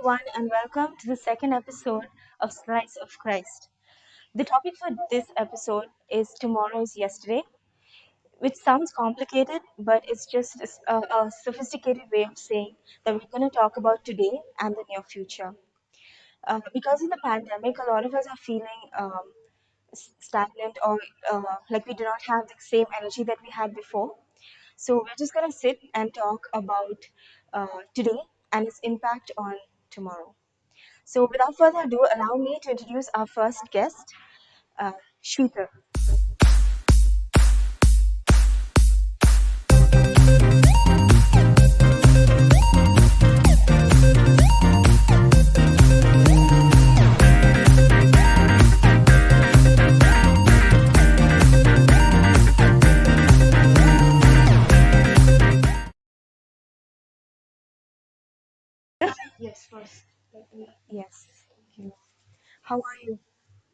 everyone, and welcome to the second episode of Slice of Christ. The topic for this episode is Tomorrow is Yesterday, which sounds complicated, but it's just a sophisticated way of saying that we're going to talk about today and the near future. Because of the pandemic, a lot of us are feeling stagnant or like we do not have the same energy that we had before. So we're just going to sit and talk about today and its impact on tomorrow. So without further ado, allow me to introduce our first guest, Shweta. Yes, first. Let me. Yes. How are you?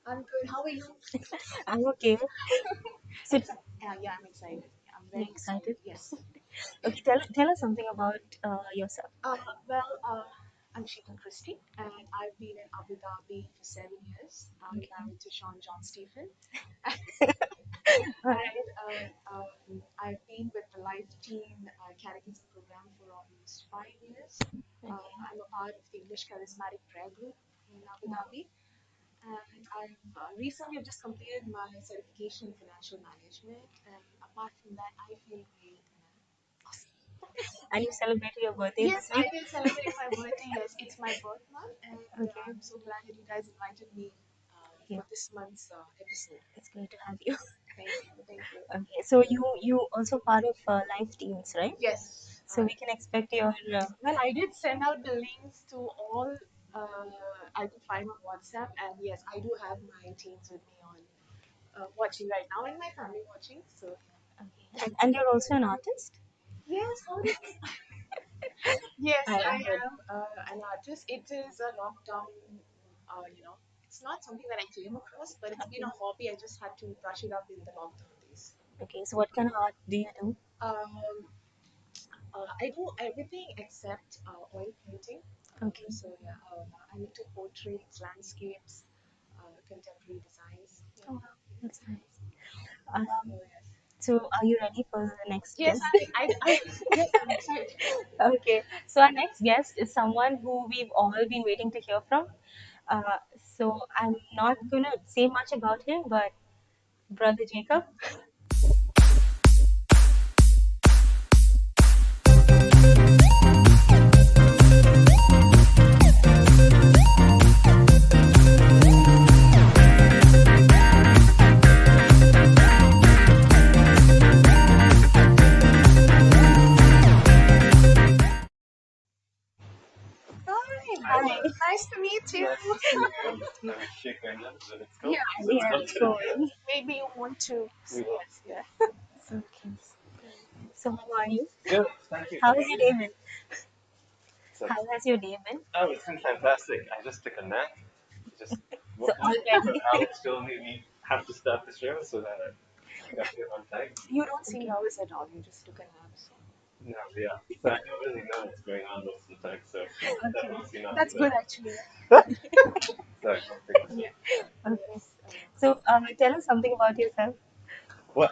I'm good. How are you? I'm okay. So, Yeah, I'm excited. Yeah, I'm you very excited? excited. Yes. Okay, tell us something about yourself. Well, I'm Sheetal Christie, and I've been in Abu Dhabi for 7 years. I'm Okay. married to Sean John Stephen, All right. and I've been with the Life Team Catechism program for almost 5 years. Okay. I'm a part of the English Charismatic Prayer Group in Abu Dhabi. And I've recently just completed my certification in financial management. And apart from that, I feel great. And you celebrated your birthday Yes, this I week? did celebrate my birthday. Yes, it's my birth month, and Okay. I'm so glad that you guys invited me Yeah, for this month's episode. it's great to have you. Thank you. Thank you. Okay, so you also part of life teams, right? Yes. So we can expect your Well, I did send out the links to all I could find on WhatsApp, and yes, I do have my teams with me on watching right now, and my family watching. So okay. And you're also an artist. yes, how did yes, I I heard. am an artist. It is a lockdown, it's not something that I came across, but it's been Okay. a hobby. I just had to brush it up in the lockdown days. Okay. So what kind of art do you do? Um, I do everything except oil painting. Okay. Yeah, I'm into portraits, landscapes, contemporary designs. Yeah. Oh, wow, that's nice. Um, So yes, so are you ready for the next yes, guest? yes, I'm excited. Okay. So our next guest is someone who we've all been waiting to hear from. Uh, so I'm not gonna say much about him, but Brother Jacob. Hi, Hi. nice to meet you. I will shake my hands and it's go. Yeah, Yeah. So, maybe you want to. We will. Yes, yeah. okay. So how are you? Good, thank you. How has your day been? So, How has your day been? oh, it's been fantastic. I just took a nap. Just So woke up. already. Alex told me we have to start the show so that I got here on time. You don't seem nervous at all. You just took a nap. So. No, yeah. So I don't really know what's going on most of the time, so that Okay. must be not That's too good, bad. actually. So I don't think so. Yeah. Okay. Yes. So tell us something about yourself. Well,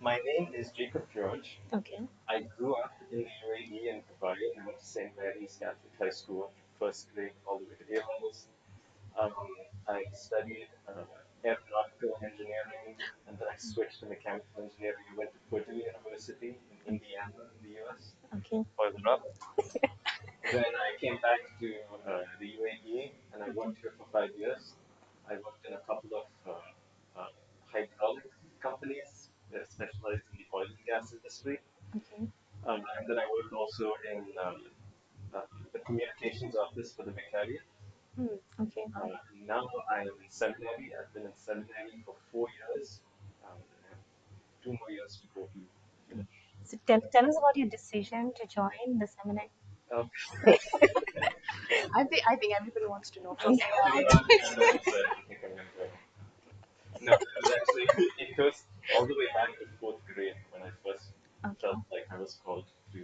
my name is Jacob George. Okay. I grew up in the UAE in Dubai and I went to St. Mary's Catholic High School, first grade all the way to A levels. Um, I studied aeronautical engineering and then I switched to mechanical engineering. I went to Purdue University in Indiana in the US, Okay. oiled up. Then I came back to the UAE and I worked here for 5 years. I worked in a couple of hydraulic companies that specialized in the oil and gas industry. Okay. And then I worked also in the communications office for the Vicariate. Hmm. Okay. Now I am in seminary. I've been in seminary for 4 years. I have 2 more years to go to finish. So tell us about your decision to join the seminar. Um, I think everybody wants to know from just you. putting it on the end of it, I think I'm gonna go. No, it was actually it goes all the way back to fourth grade when I first Okay. felt like I was called to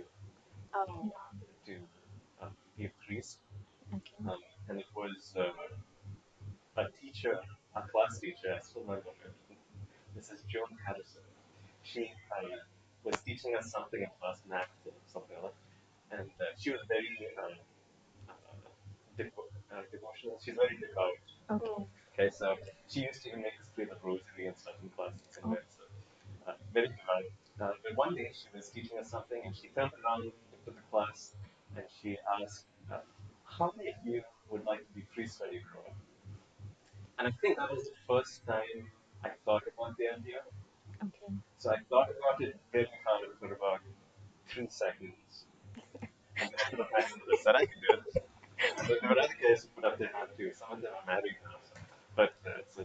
Oh, to be a priest. Okay. and it was a teacher, a class teacher. I still remember her. Mrs. Joan Patterson. She was teaching us something in class, math or something like that, and she was very devotional. She's very devout. Okay. Okay, so she used to even make us pray the rosary and stuff in class and Oh, somewhere. So very devout. But one day she was teaching us something, and she turned around into the class, and she asked, "How many of you would like to be priests when you grow up?" And I think that was the first time I thought about the idea. okay. So I thought about it very hard for about 3 seconds, and then I put up my hand and said I could do it. And then there were other guys who put up their hand too. Some of them are married now, so, but it's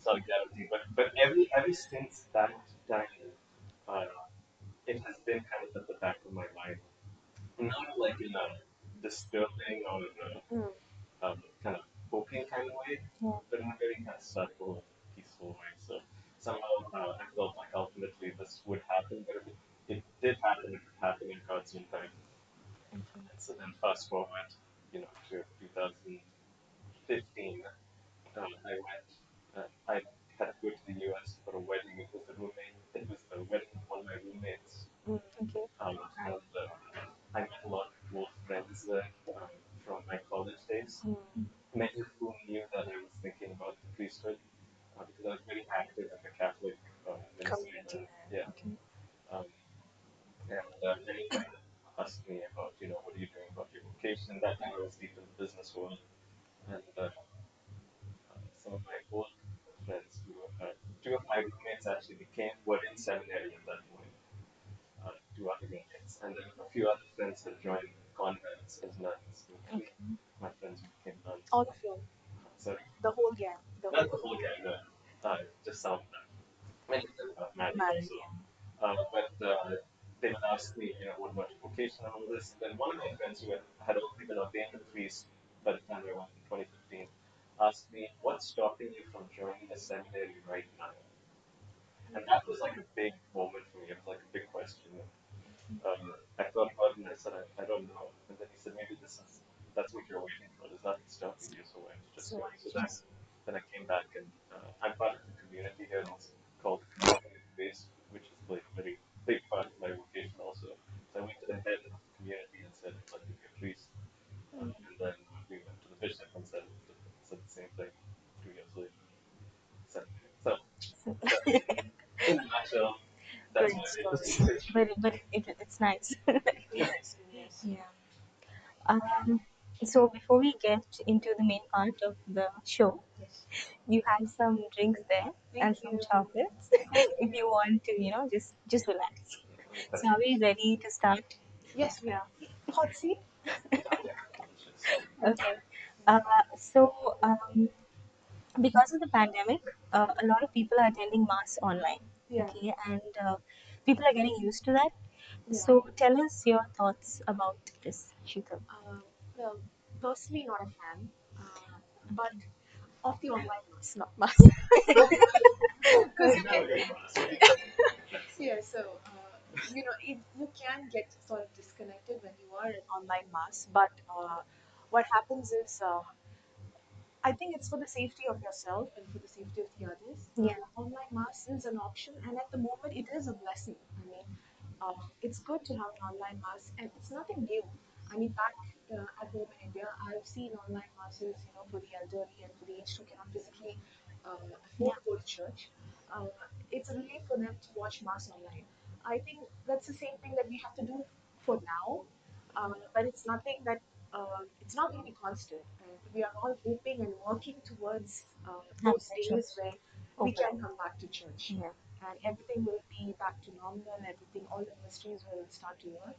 not a guarantee. But every since that time, uh, it has been kind of at the back of my mind, not like in a disturbing or Mm. kind of hoping kind of way, Yeah. but in a very kind of subtle, peaceful way. So somehow I felt like ultimately this would happen, but if it did happen, it would happen in God's own time. Okay. And so then fast forward, to 2015, I went. I had to go to the U.S. for a wedding. It was the roommate. It was the wedding of one of my roommates. Mm. Okay. And I met a lot of cool friends there from my college days. Mm. Many of whom knew that I was thinking about the priesthood because I was very active in the Catholic ministry Community then. there. Yeah. Okay. Um, and many kind of asked me about, what are you doing about your vocation? That time I was deep in the business world. And some of my old friends, two of my roommates actually were in seminary at that point, two other roommates. And then a few other friends had joined convents as nuns. There were three Okay. of my friends who became nuns. All of you, Sorry, the whole gang, the not whole the whole gang, no. Just some of them. Many of them got married married also. gang. But they would ask me, what about your vocation and all this. And then one of my friends who had already been ordained a priest by the time I went in 2015 asked me, what's stopping you from joining a seminary right now? And that was like a big moment for me. It was like a big question. I thought about it and I said, I don't know. And then he said, maybe that's what you're waiting for. There's nothing stopping you, so why don't you just So join? I So just. then I came back and I'm part of the community here. It's called the Community Base, which is like a very big part of my vocation also. So I went to the head of the community and said, I'd like to be a priest. And then we went to the bishop and said the same thing 2 years later. So So, that, in a nutshell, that's great my story. situation. But it's nice. Yes, yes. Yeah. Um. So before we get into the main part of the show, Yes. you have some drinks there and Thank some you. chocolates if you want to, just relax. So are we ready to start? Yes, we are. Hot seat? Okay. Uh, so because of the pandemic, a lot of people are attending mass online. Yeah. Okay, and people are getting used to that. Yeah. So tell us your thoughts about this, Shikha. Well, personally not a fan, but of the online mass, not mass. Because You you never can, get mass. What do you yeah, so, you can get sort of disconnected when you are in online mass, but what happens is, I think it's for the safety of yourself and for the safety of the others. Yeah, Online mass is an option, and at the moment, it is a blessing. I mean, it's good to have an online mass, and it's nothing new. I mean, back at home in India, I've seen online masses, for the elderly and for the aged who cannot physically afford yeah, to go to church. Uh, it's a relief for them to watch mass online. I think that's the same thing that we have to do for now, but it's nothing that it's not going to be constant. And we are all hoping and working towards having those a church days where we open. can come back to church Yeah. and everything will be back to normal. Everything, all the ministries will start to work.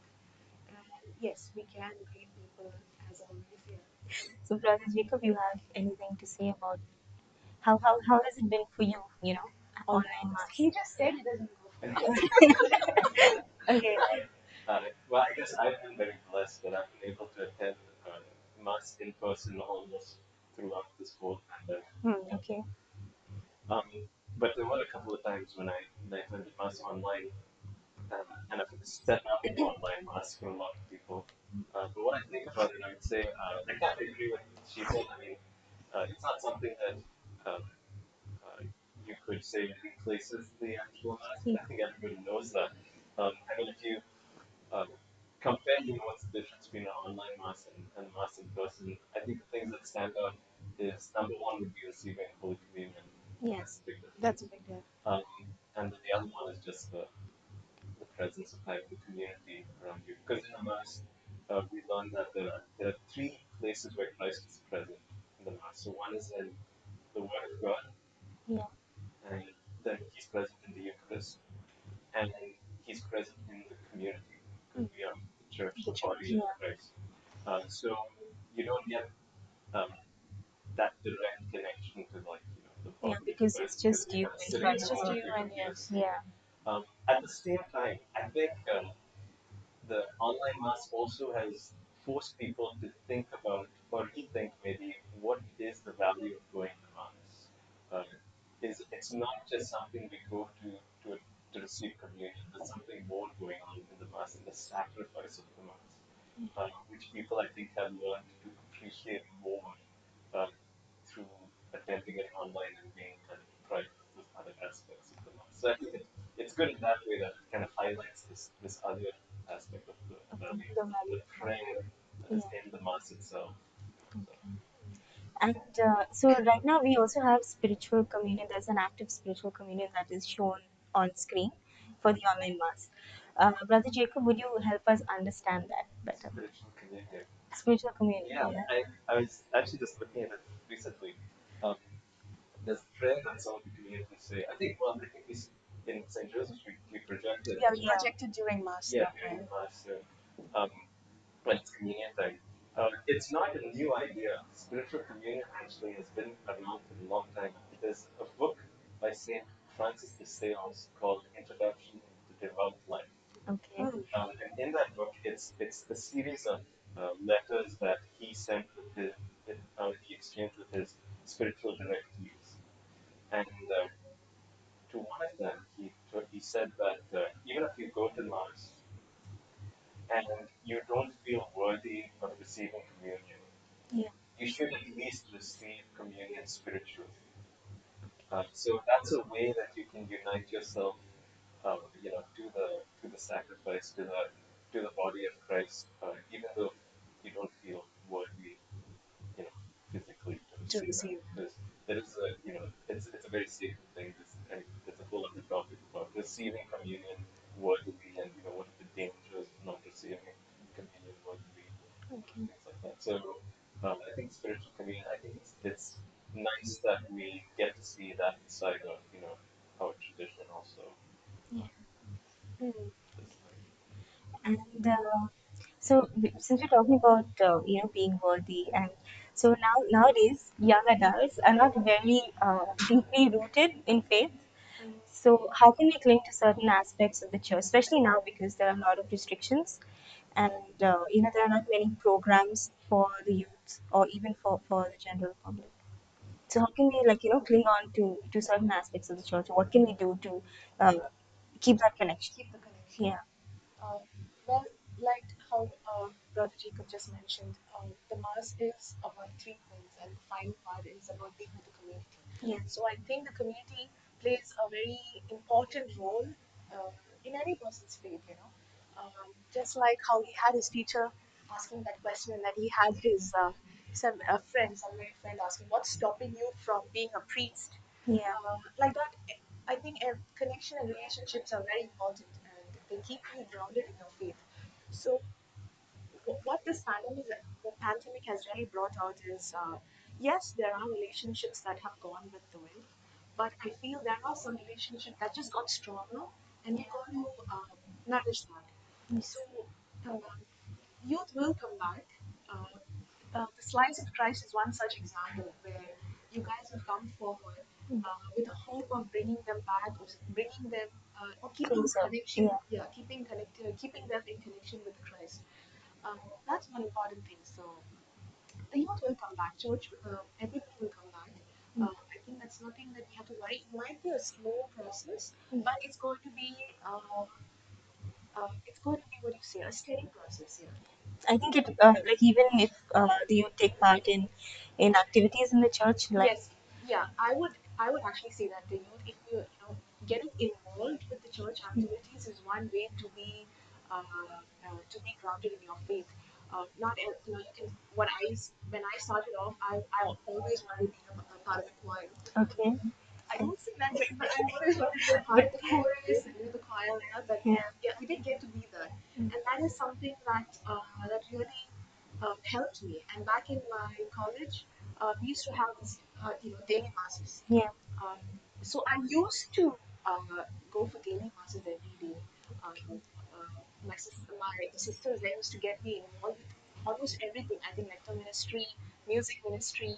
And yes, we can greet people as always. Yeah. So, brother Jacob, you have anything to say about how has it been for you? Online Online mass. mass. He just said he doesn't go for it. Okay. Well, I guess I've been very blessed that I've been able to attend mass in person almost throughout this whole pandemic. Okay. Um, but there were a couple of times when I attended mass online, and I've set up online mass for a lot of people. But when I think about it, I would say I can't agree with Sheetal. I mean, it's not something that um, uh, you could say replaces the actual mass, but Yeah. I think everybody knows that. I mean, if you um, compare, what's the difference between an online mass and mass in person, I think the things that stand out is number one would be receiving Holy Communion. That's Yes, a big difference. that's a big deal. Um, and then the other one is just the presence of having the community around you. Because in the Mass, we learned that there are three places where Christ is present in the Mass. So one is in the Word of God, Yeah. and then He's present in the Eucharist, and then He's present in the community, because Mm. we are the church, The the church. body of Yeah. Christ. So you don't get um, that direct connection to, like, the Yeah, body of because it's Christ, because just you're you kind of in sitting front in It's the of just God. you body of and Christ. yes. Yeah. At the same time, I think the online mass also has forced people to think about or rethink maybe what is the value of going to mass. Um, is it's not just something we go to receive communion. There's something more going on in the mass and the sacrifice of the mass, which people I think have learned to appreciate more um, through attending it online and being kind of deprived of those other aspects of the mass. So I think it's good in that way that it kind of highlights this other aspect of the Of value, the value the of God. prayer that is Yeah. in the mass itself. So Okay. And so right now we also have spiritual communion. There's an active spiritual communion that is shown on screen for the online mass. Brother Jacob, would you help us understand that better? spiritual communion. Spiritual communion. Yeah, Yeah. I was actually just looking at it recently. Um, there's a prayer that some of the communities say. I think in St. Joseph's we projected. Yeah, we Yeah. projected during Mass Yeah, that during way. the mass. Um, when it's communion time. It's not a new idea. Spiritual communion actually has been around for a long time. There's a book by Saint Francis de Sales called Introduction to Devout Life. Okay. Mm. And in that book, it's a series of letters that he sent with he exchanged with his spiritual directees. And to one of them, he said that even if you go to Mass and you don't feel worthy of receiving communion, Yeah. you should at least receive communion spiritually. So that's a way that you can unite yourself, to the sacrifice, to the body of Christ, even though you don't feel worthy, physically to To receive that, receive. because there is it's a very sacred thing. There's a whole other topic about receiving communion worthily, and what are the dangers of not receiving communion worthily, Okay. things like that. So I think spiritual communion. I think it's nice that we get to see that side of our tradition also. Yeah. Um, Mm. this way. And so, since we're talking about being worthy, and so nowadays young adults are not very deeply rooted in faith. So, how can we cling to certain aspects of the church, especially now because there are a lot of restrictions, and there are not many programs for the youth or even for the general public. So, how can we cling on to certain aspects of the church? What can we do to uh, keep that connection? Keep the connection. Yeah. Uh, well, like how Brother Jacob just mentioned, the Mass is about three things, and the final part is about being with the community. Yeah. So I think the community plays a very important role in any person's faith, just like how he had his teacher asking that question, and that he had his some very friend asking, "What's stopping you from being a priest?" Yeah. Like that, I think connection and relationships are very important, and they keep you grounded in your faith. So, what this pandemic has really brought out is, yes, there are relationships that have gone with the wind, but I feel there are some relationships that just got stronger, and we got to nourish that. So, uh, youth will come back. The Slice of Christ is one such example where you guys have come forward with the hope of bringing them back, or bringing them, or keeping Closer. connection, Yeah. yeah, keeping connected, keeping them in connection with Christ. That's one important thing. So the youth will come back, church, everybody will come back. I think that's nothing that we have to worry. It might be a slow process, but it's going to be. it's going to be what you say, a steady process. Yeah. I think it like even if you take part in activities in the church, like Yes, yeah, I would actually say that the youth, if getting involved with the church activities is one way to be grounded in your faith. Not you can when I started off, I always wanted to be a part of the choir. okay, I don't sing that great, but I always wanted to be a part of the chorus and the choir and that. But yeah, yeah, I did get to be there, and that is something that really helped me. And back in my college, we used to have this, daily masses. yeah, Um, so I used to go for daily masses every day. The sisters they used to get me involved with almost everything. I think lecture ministry, music ministry,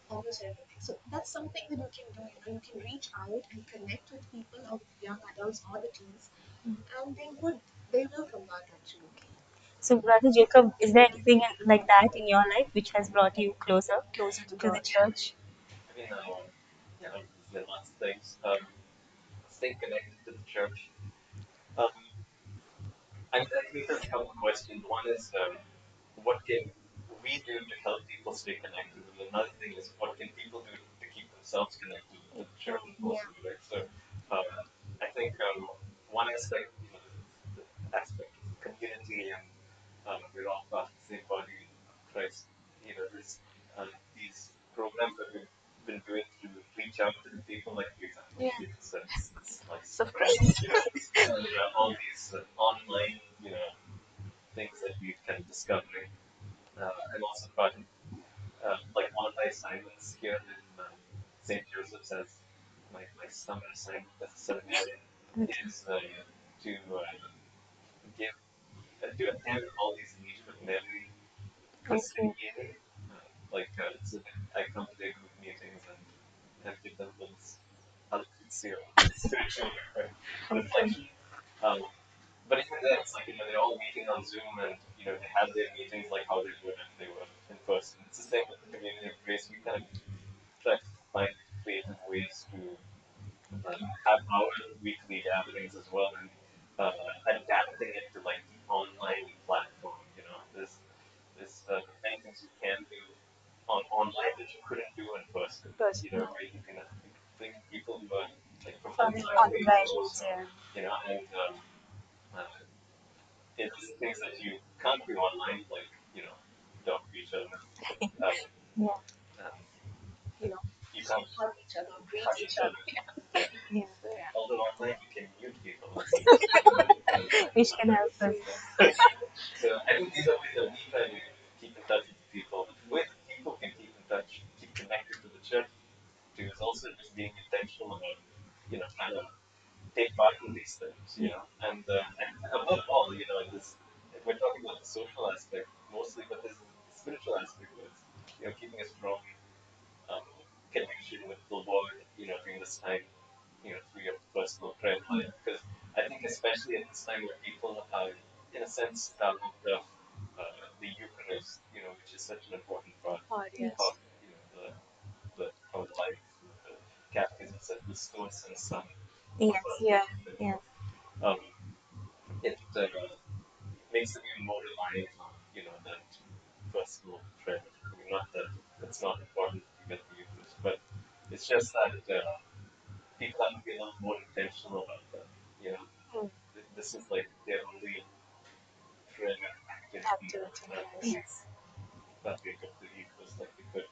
almost everything. So that's something that you can do. You can reach out and connect with people of young adults or the teens, and they will come back actually. So, Brother Jacob, is there anything like that in your life which has brought you closer Closer to to the God. church? I mean, yeah, there's lots of things. Staying connected to the church. Um, I think there's a couple of questions. One is, what can we do to help people stay connected? And another thing is, what can people do to keep themselves connected to the church Yeah, also, right? So, um, I think one aspect, the aspect of community, and we're all part of the same body of Christ. There's these programs that we've been doing to reach out to the people, like for example, Yeah. it's slice So of Christ, Christ. and all these online, things that we've kind of discovering. I'm also part of like one of my assignments here in St. Joseph's as my summer assignment as a seminarian is to give to attend all these Legion of Mary okay, Presidiae. I come to their group meetings and give them those Alexia spiritual okay, reflection. Um, but even then, it's like, they're all meeting on Zoom and, they have their meetings like how they would if they were in person. It's the same with the community of grace. We kind of try to find creative ways to have our weekly gatherings as well and adapting it to like the online platform. There's many things you can do online that you couldn't do in person. Person. Where you can bring people who are like from from outside of other faith guidance, closer, yeah, and uh, it's things that you can't do online, like talk to each other. Um, yeah, um, You know, you can't hug each other, greet hug each each other. other. Yeah. yeah, So yeah. Although online you can mute people. which can help us. So I think these are ways that we try to keep in touch with the people. But the way that people can keep in touch, keep connected to the church too, is also just being intentional about, trying to take part in these things, and above all, if we're talking about the social aspect mostly, but there's the spiritual aspect of it, keeping a strong um, connection with the Lord, during this time, through your personal prayer life. Because I think, especially at this time where people are, in a sense, out of the Eucharist, which is such an important part Hard, of, yes. our life. The Catechism says the source and sum of Yes, our yeah, faith. yeah. Um, it makes them even more reliant on, that personal prayer. I mean, not that it's not important to get the Eucharist, but it's just that people have to be a little more intentional about that. You know, Mm. this is like their only prayer activity Activity, that yes. they partake of the Eucharist like they could.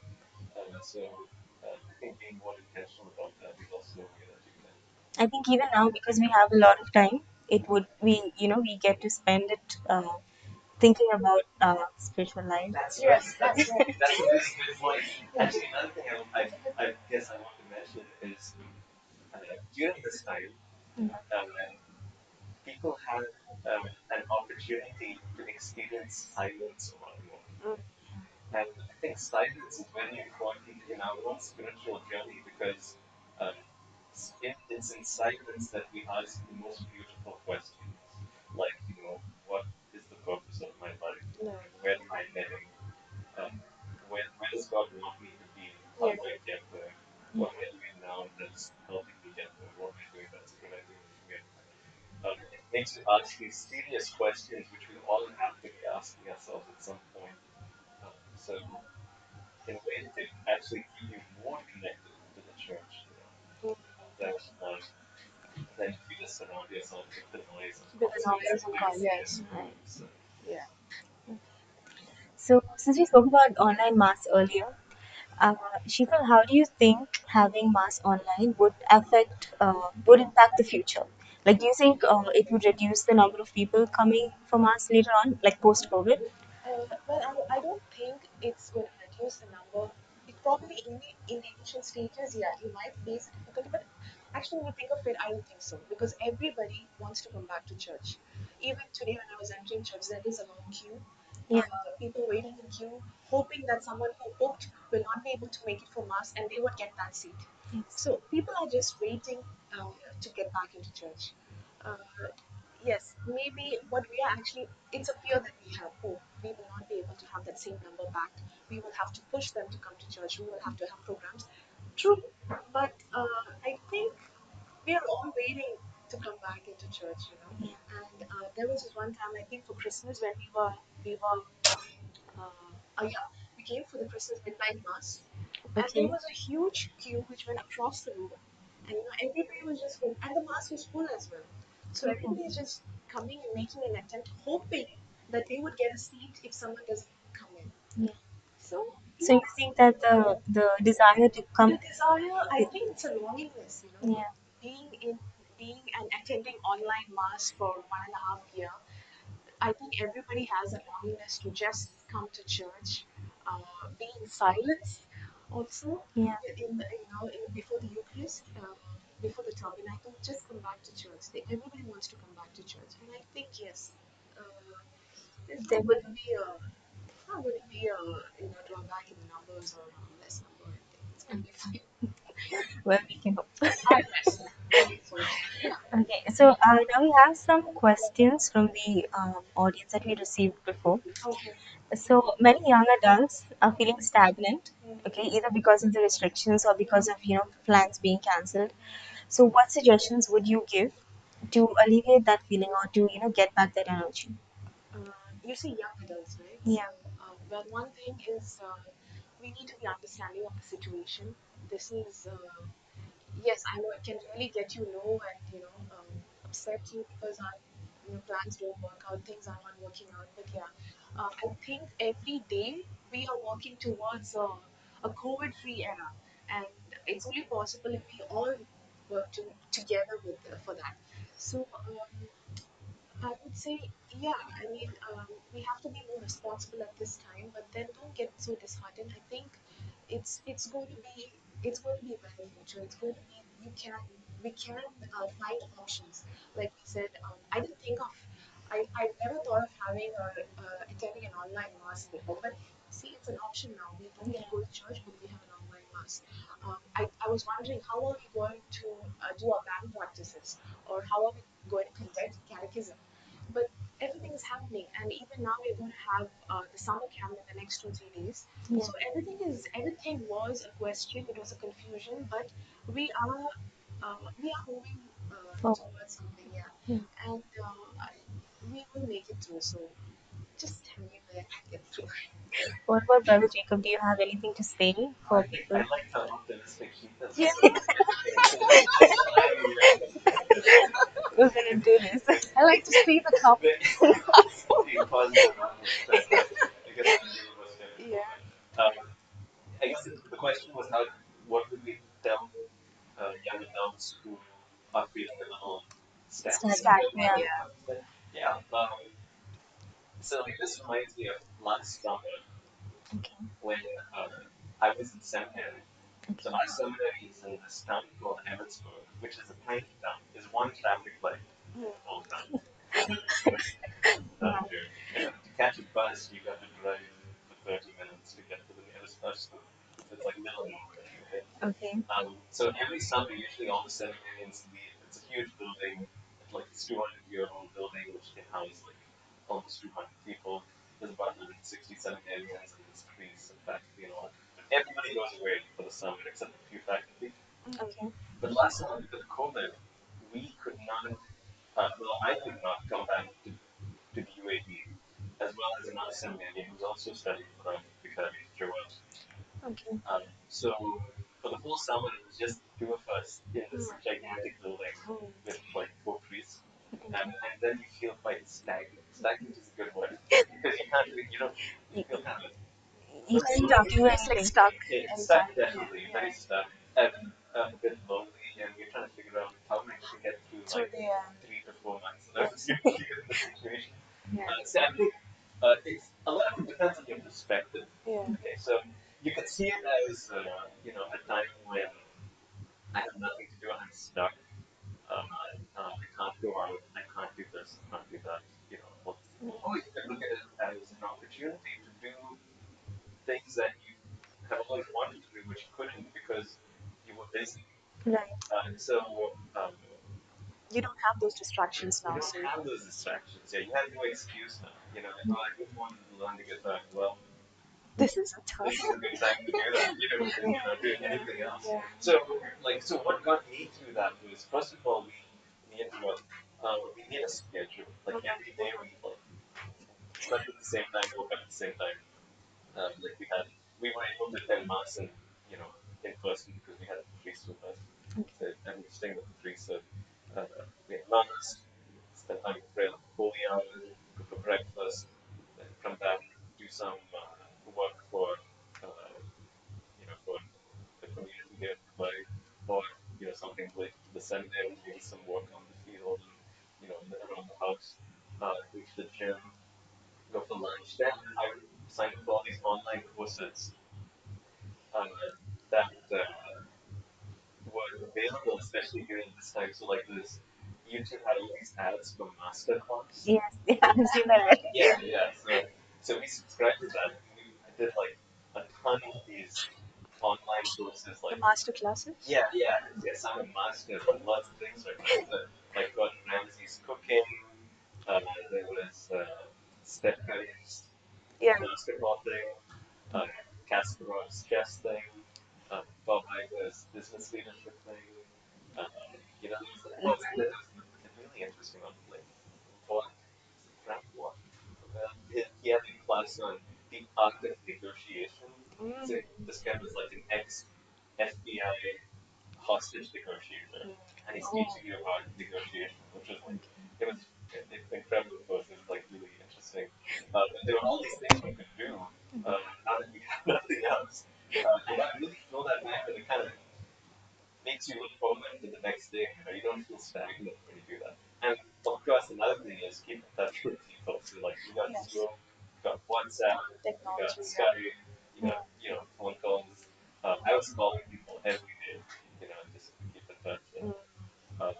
I think being more intentional about that is also a way that you can. I think even now because we have a lot of time, it would we get to spend it thinking about spiritual life. That's right. Yes, that's right. That's a really good point. Actually, another thing I guess I want to mention is during this time, um, people have an opportunity to experience silence a lot more. Mm. And I think silence is very important in our own spiritual journey because um, it's in silence that we ask the most beautiful questions. Like, what is the purpose of my life? No. Where am I heading? Um, where does God want me to be? How Yes. do I get there? What am I doing now that's helping me get there? What am I doing that's preventing me from getting there? makes you ask these serious questions, which we all have to be asking ourselves at some point. So, in a way, they actually keep you more connected to the church, than, than if you just surround yourself with the noise of With the concerts noise and of God, things. Yeah. yes. Right. So, Yeah. So, since we spoke about online mass earlier, uh, Shifal, how do you think having mass online would impact the future? Like, do you think it would reduce the number of people coming for mass later on, like post COVID? Well, I don't think it's going to reduce the number. It probably in the initial stages, yeah, you might face difficulty, but actually, when you think of it, I don't think so because everybody wants to come back to church. Even today, when I was entering church, there is a long queue. Yeah. People waiting in queue, hoping that someone who booked will not be able to make it for mass and they would get that seat. Yes. So people are just waiting to get back into church. Uh, yes, maybe what we are actually, it's a fear that we have. Oh, we will not be able to have that same number back. We will have to push them to come to church. We will have to have programs. True, but I think we are all waiting to come back into church. Yeah. And there was this one time, I think for Christmas, when we were yeah, we came for the Christmas midnight mass, and there Okay. was a huge queue which went across the road, and everybody was just going, and the mass was full as well. So Okay. everybody is just coming and making an attempt, hoping that they would get a seat if someone doesn't come in. Yeah. So So you yeah, think that the desire to come, the desire, I think it's a longingness. yeah, Being in, being and attending online mass for 1.5 year, I think everybody has a longingness to just come to church, be in silence also yeah, before the Eucharist, before the tabernacle, just come back to church. Everybody wants to come back to church, and I think yes, there's they not would. going to be a drawback in the numbers or less number. I think it's going to be fine. Well, we can hope. Ah, yes, hopefully. Okay, so now we have some questions from the audience that we received before. Okay. So many young adults are feeling stagnant, okay, Mhm. either because of the restrictions or because of plans being cancelled. So what suggestions would you give to alleviate that feeling or to get back that energy? You see young adults, right? So, Yeah, well, one thing is we need to be understanding of the situation. This is, yes, I know it can really get you low and upset you because our plans don't work out, things are not working out. But yeah, I think every day we are working towards a COVID-free era, and it's only possible if we all work together for that. So. I would say, yeah. I mean, we have to be more responsible at this time, but then don't get so disheartened. I think it's going to be well in future. It's going to be we can find options. Like we said, I didn't think of I never thought of having attending an online mass before, but see, it's an option now. We don't get to go to church, but we have an online mass. I was wondering how are we going to do our band practices, or how are we going to conduct catechism? But everything is happening, and even now we're going to have the summer camp in the next 2 3 days. yeah, So everything was a question, it was a confusion, but we are moving for towards something, yeah, yeah. and we will make it through. So just hang in there and get through. What about Brother Jacob? Do you have anything to say for I people? like how optimistic he is. Yeah, It's inspiring, yeah. We're gonna do this. I like to see the cup. Being positive outlook is fantastic. I guess I'm being more skeptical, Yeah. but I guess the question was what would we tell young adults who are feeling a little stagnant, Stagnant. Stagnant, Yeah. yeah. Yeah. So this reminds me of last summer Okay. when I was in seminary. So Okay. our seminary is in this town called Emmitsburg, which is a tiny town. There's one traffic light in the whole town. Wow. And to catch a bus, you got to drive for 30 minutes to get to the nearest bus stop. So it's like middle of nowhere, right? Okay. So every summer, usually all the seminarians leave. It's a huge building. It's like this 200-year-old building which can house like almost 200 people. There's about 160 seminarians and there's priests and faculty and all. But everybody goes away for the summer except a few faculty. Mhm. Okay. But last summer, because of COVID, we could not. Well, I could not come back to the UAE, as well as another Seminarian who's also studying Quran Bukhari throughout. Okay. So for the whole summer, it was just the two of us in this gigantic building with like four priests, and then you feel quite stagnant. Stagnant is a good word because you feel kind of You not can't lonely, do It's like anything. stuck it's in stuck time. definitely, Yeah. very stuck, and a bit lonely, and you're trying to figure out how am I going to get through Through like the 3 to 4 months that I was going to be in this situation. yeah. So I think it's a lot of it depends on your perspective. Yeah. Okay, so you could see it as a time when I have nothing to do, I'm stuck. I can't go out, I can't do this, I can't do that. You know, or you can look at it as an opportunity to do things that you have always wanted to do, which you couldn't because you were busy. Right. So um, You don't have those distractions you now, don't so have those distractions. Yeah, you have no excuse now. Oh, I really wanted to learn the guitar. Well, this is a this tough. is a good time to do that. You know, than doing anything else. Yeah. So what got me through that was first of all, me and Joel, we made a schedule. Like every day, we slept at the same time, woke up at the same time. We were able to attend mass in person because we had the priest with us. So, and we were staying with the priest. So uh, we had mass, spend time with prayer, holy hours, go for breakfast, then come back, do some work uh, for the community here in Dubai, or something related to the seminary, maybe some work on the field and around the house. Reach the gym, go for lunch. Then I would sign up for all these online courses uh, that were available, especially during this time. So like this, YouTube had all these ads for masterclass. Yes. Yeah, I've seen that. Yeah. So we subscribed to that. I did like a ton of these online courses, The like master classes. yes, I'm a master of lots of things right now. So, like Gordon Ramsay's cooking. There was Steph Curry's Yeah. basketball thing, uh, Kasparov's chess thing, Bob Iger's business leadership thing. Uh, there's a really interesting one. Like, what? What? He had a class on the art of negotiation. So this guy was like an ex FBI hostage negotiator, and he's teaching you about negotiation, which was like it was incredible course. It was like really interesting. But there were all these things we could do now that we have nothing else, and I really feel that back, and it kind of makes you look forward to the next day. You don't feel stagnant when you do that. And of course, another thing is keep in touch with people. So like we got Yes. Zoom, we got WhatsApp, we got Technology. Yeah. Skype, you got phone calls. I was calling people every day, just to keep in touch. Um,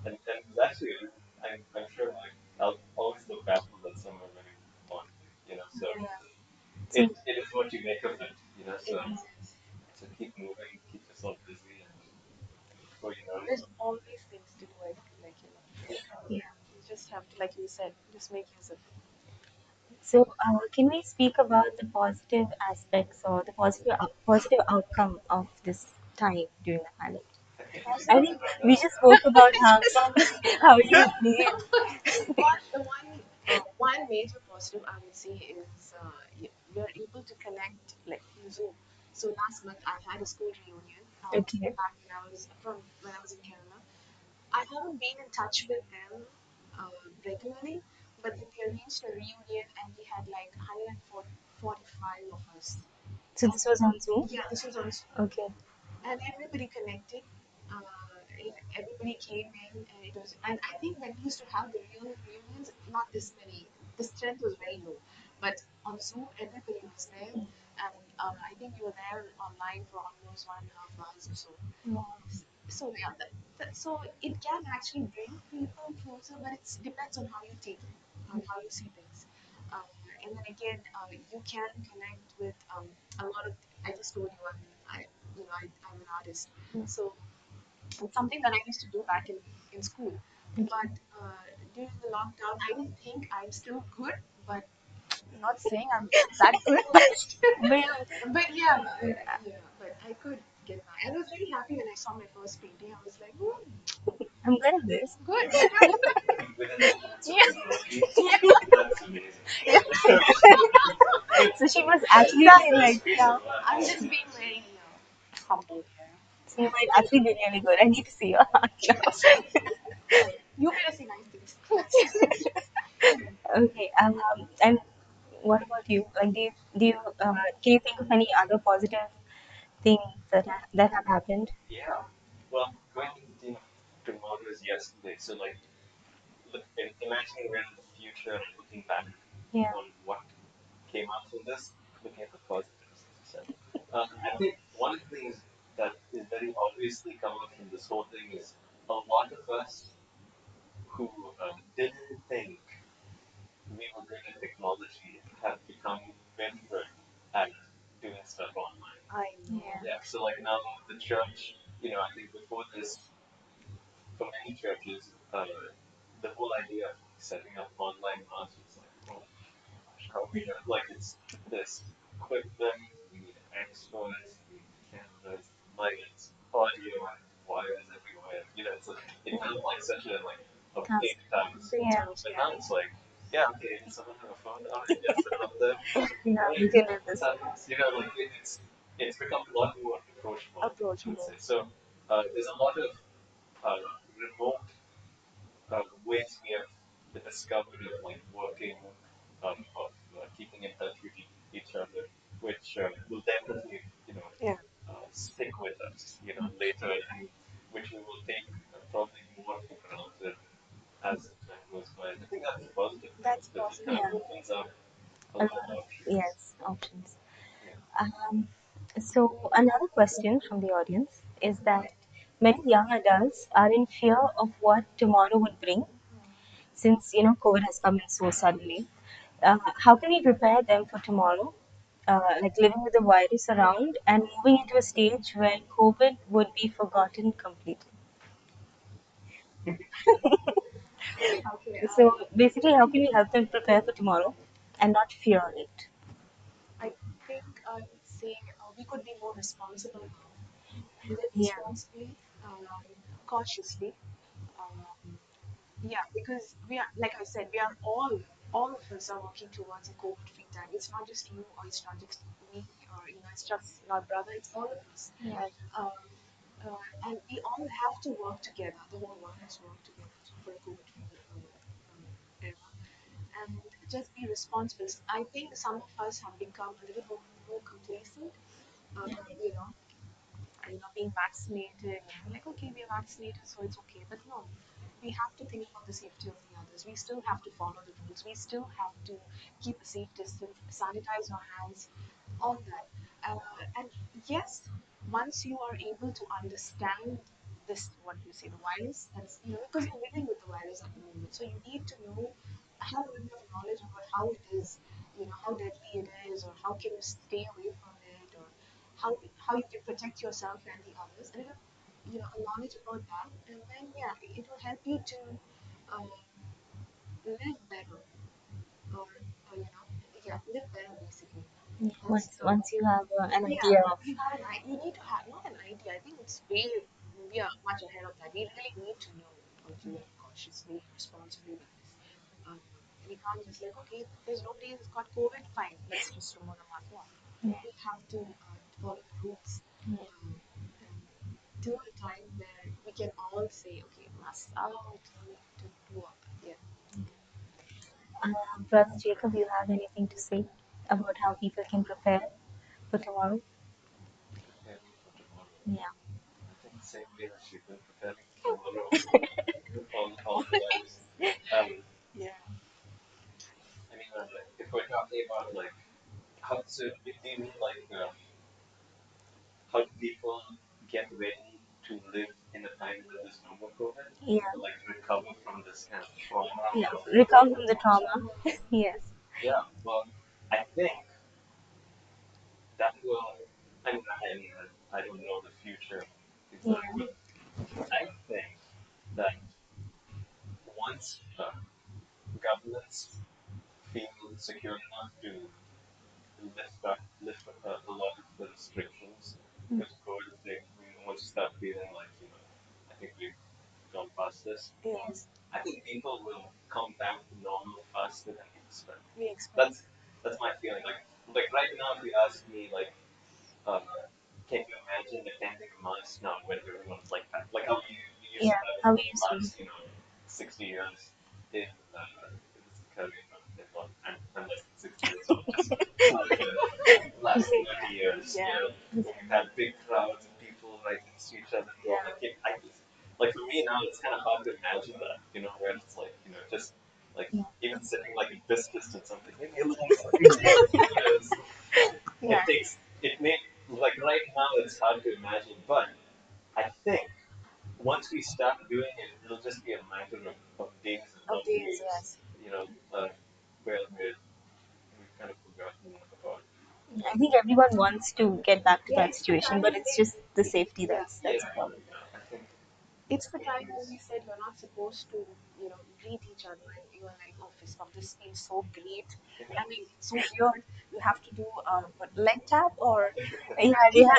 and it was actually, I'm sure like I'll always look back on that summer very fondly. So So, it is what you make of it. So keep moving, keep yourself busy, and before you know it, There's always things to do. I feel like yeah. you just have to, like you said, just make use of it. So, can we speak about the positive aspects or the positive outcome of this time during the pandemic? I think we should I talk think about we that. just spoke about how how you One major positive I would say is you're able to connect like through Zoom. So last month I had a school reunion okay. back when I was in Kerala. I haven't been in touch with them regularly, but they arranged a reunion and we had like 145 of us. So this was on Zoom. Yeah, this was on Okay. and everybody connected. Everybody came in, and it was. And I think when we used to have the real reunions, not this many. The strength was very low, but on Zoom, everybody was there, and I think we were there online for almost 1.5 hours or so. Wow. So yeah, so it can actually bring people closer, but it depends on how you take it, on how you see things. Um, and then again, you can connect with a lot of. I just told you I'm an artist, so it's something that I used to do back in school. But during the lockdown, I don't think I'm still good, but I'm not saying I'm that good, But but yeah, but I could get by. And I was very happy when I saw my first painting. I was like, "Ooh." I'm good at this. Good. Within the limits of Yeah. your ability. Yeah. That's amazing. So she must actually be like, Yeah. I'm just being very humble here. so you might actually be really good. I need to see your heart Yes. now. You better say nice things. Okay. And what about you? Like, can you think of any other positive things that have happened? Yeah. Well, going to the theme of tomorrow is yesterday. So, like, imagining we're in the future and looking back Yeah. on what came out from this, looking at the positives, as you said. I think one of the things that is very obviously come out from this whole thing is a lot of us who didn't think we were good at technology have become very good at doing stuff online. I know. Yeah. Yeah, so like now the church, I think before this, for many churches, the whole idea of setting up online mass was like, oh gosh, how are we gonna, like, it's this equipment, we need experts, we need cameras, lights, audio, and wires everywhere. It's like, it felt like such a Task. big task. Big Yeah. times, But yeah. now it's like, yeah, okay, does someone have a phone? All right, yeah, set it up there. Yeah, Right. we can do this. Like it's become a lot more approachable, I would Approachable. say. So there's a lot of remote ways we have discovered of like working, of keeping in touch with each other, which will definitely, Yeah. stick with us, later, and which we will take probably more for granted as time goes by. I think that's a positive thing That's because it positive. kind of Yeah. opens up a A lot lot of of, options. yes, options. Yeah. Um, so another question from the audience is that many young adults are in fear of what tomorrow would bring, since COVID has come in so suddenly. How can we prepare them for tomorrow? Like living with the virus around and moving into a stage where COVID would be forgotten completely. Okay. So basically, how can we help them prepare for tomorrow and not fear it? I think I would say we could be more responsible now. Live Yeah. responsibly, cautiously. Um, yeah, because we are, like I said, we are all of us are working towards a COVID-free time. It's not just you, or it's not just me, or it's just my brother. It's all of us. Yeah. Um, and we all have to work together. The whole world has to work together for a COVID-free era. And just be responsible. I think some of us have become a little bit more complacent. Uh, you know, being vaccinated. Like, okay, we're vaccinated, so it's okay. But no, we have to think about the safety of the others. We still have to follow the rules. We still have to keep a safe distance, sanitize our hands, all that. And yes, once you are able to understand this, what you say, the virus, that's, because you're living with the virus at the moment. So you need to know, have a little bit of knowledge about how it is, how deadly it is, or how can you stay away from it, or how you can protect yourself and the others, and a knowledge about that, and then yeah, it will help you to um, live better, or yeah, live better basically. Yeah. That's Once you have an yeah, idea of, you have you need to have not an idea. I think it's way we are much ahead of that. We really need to know how to live cautiously, responsibly with this. We can't just like, okay, there's nobody who's got COVID, fine, let's just remove the mask. No, yeah, we have to follow the rules. yeah. And till a time where we can all say, okay, masks out, we need to do all that. Yeah. Brother Jacob, you have anything to say about how people can prepare for tomorrow? Preparing for tomorrow. Yeah. I think the same way that we've been preparing for tomorrow all the lives. Um, Yeah. I mean, if we're talking about like do you mean like how do people get ready to live in a time where there's no more COVID? Yeah. Like recover from this kind of trauma Yeah. of Recover from the loss. trauma. Yes. Yeah, well, I think that will. I don't know the future Yeah. exactly, but I think that once governments feel secure enough to lift a lot of the restrictions Mm. because COVID, once you start feeling like I think we gone past this. Yes. I think people will come back to normal faster than we expect. We expect. That's my feeling. Like right now, if you ask me, uh, can you imagine attending a mass now when everyone's like how we used to Yeah, have it how for we the used to. last 60 years in this career? I'm less than 60 years old. Just last 30 years, Yeah. when we've had big crowds of people right next to each other. Yeah. Like for me now, it's kind of hard to imagine that, where it's just like Yeah. even sitting like at this distance, I'm like maybe a little more because Yeah. it may like right now it's hard to imagine, but I think once we start doing it, it'll just be a matter of days and Of not days, weeks. yes. You know, where we've kind of forgotten about. I think everyone wants to get back to Yeah, that it's the situation, but time. it's just the safety Yeah. that's a problem. I think It's the time when we said you're not supposed to, greet each other, and you were like, "Oh, fist bump, this feels so great." I mean, so weird. You have to do what, leg tap or Yeah,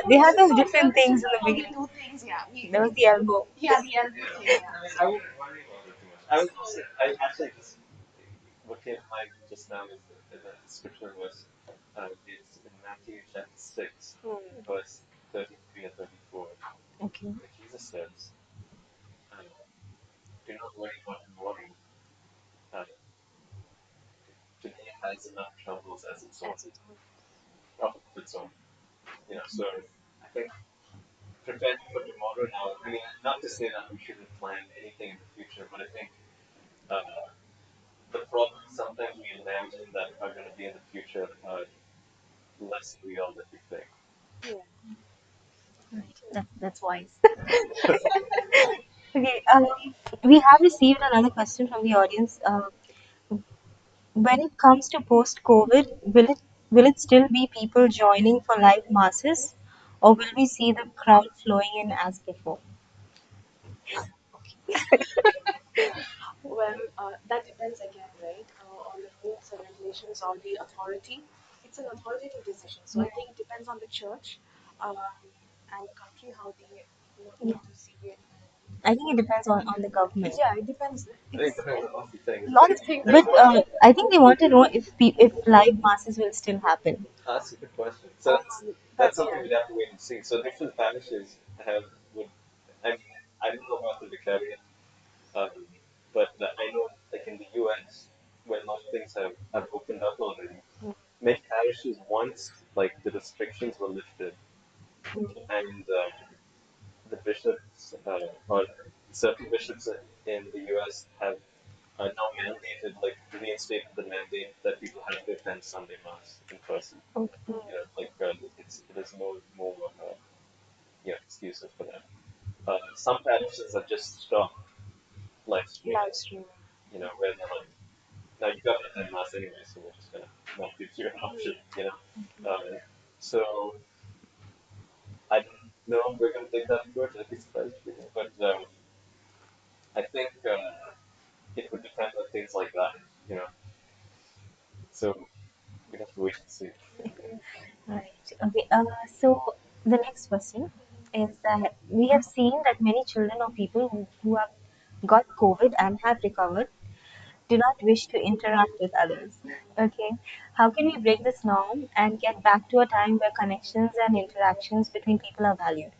they had those different this things is in not the how we beginning. do things. Yeah, we There was the elbow. yeah the elbow thing. I Yeah. mean, I wouldn't worry about it too much. I was also, I actually just, what came to mind just now is the scripture was, it's in Matthew chapter 6, verse 33 and 34. Okay. Where Jesus says, uh, do not worry about tomorrow. Uh, Today has enough troubles as its own, As it were. of its own. So I think preparing for tomorrow now, I mean, not to say that we shouldn't plan anything in the future, but I think uh, the problems sometimes we imagine that are going to be in the future are less real than we think. Yeah. Right. That's wise. Okay. We have received another question from the audience. When it comes to post-COVID, will it still be people joining for live masses, or will we see the crowd flowing in as before? Well, that depends again, right, on the rules and regulations or the authority. It's an authoritative decision, so I think it depends on the church and the country how they Yeah. want to see it. I think it depends on the government. Yeah, it depends. I think It's it depends on lots of things. a lot of things. But I think they want to know if live masses will still happen. That's a good question. So that's That's something we'd have to wait and see. So different parishes would, I mean, I don't know about the Vicarian, um, but I know like in the U.S. where most things have opened up already, many parishes once like the restrictions were lifted and the bishops or certain bishops in the U.S. have now mandated, like reinstated the mandate that people have to attend Sunday mass in person. Okay. There's more excuses for that. Some parishes have just stopped live streaming. Live streaming. Where they're like, now you got to attend mass anyway, so we're just gonna not give you an option. So I don't know if we're gonna take that approach. I'd be surprised if we do, but I think it would depend on things like that. You know, so we have to wait and see. Right. Okay. So the next question is that we have seen that many children or people who have got COVID and have recovered do not wish to interact with others. Okay. How can we break this norm and get back to a time where connections and interactions between people are valued?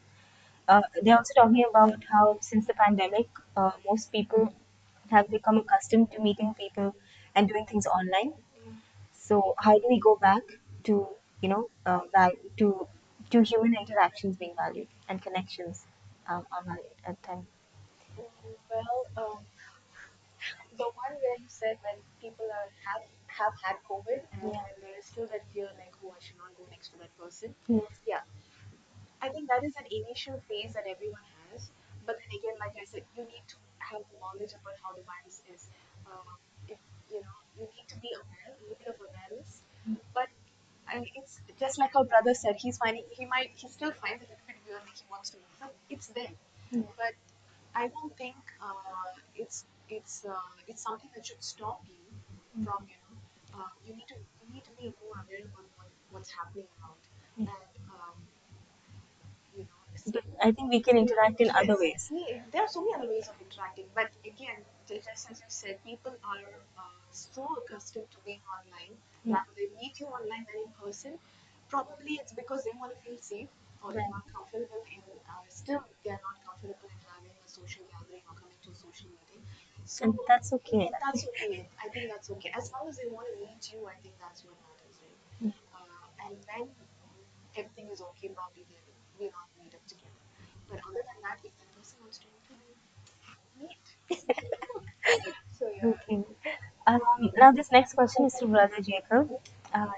They're also talking about how since the pandemic, most people have become accustomed to meeting people and doing things online. So how do we go back to to human interactions being valued and connections are valued at time? Well, the one where you said when people have had COVID and Yeah. when there is still that fear like, oh, I should not go next to that person. Yes. Yeah, I think that is an initial phase that everyone has. But then again, like I said, you need to have knowledge about how the virus is. If you need to be aware, a little bit of awareness. But it's just like our brother said. He still finds it a little bit weird, like he wants to move. But it's there. But I don't think it's something that should stop you from you need to be more aware about what's happening around and But I think we can interact in other Yes, ways. there are so many other ways of interacting, but again, just as you said, people are so accustomed to being online. Mm. Rather they meet you online than in person. Probably it's because they want to feel safe or they're Right. not comfortable in still they're not comfortable in having a social gathering or coming to a social meeting. So And that's okay. that's okay. I think that's okay. As long as they want to meet you, I think that's what matters, right? Mm. And when everything is okay, probably they will not meet up together. But other than that, if that person wants to meet you, then meet. So yeah. Okay. Now, this next question is to Brother Jacob.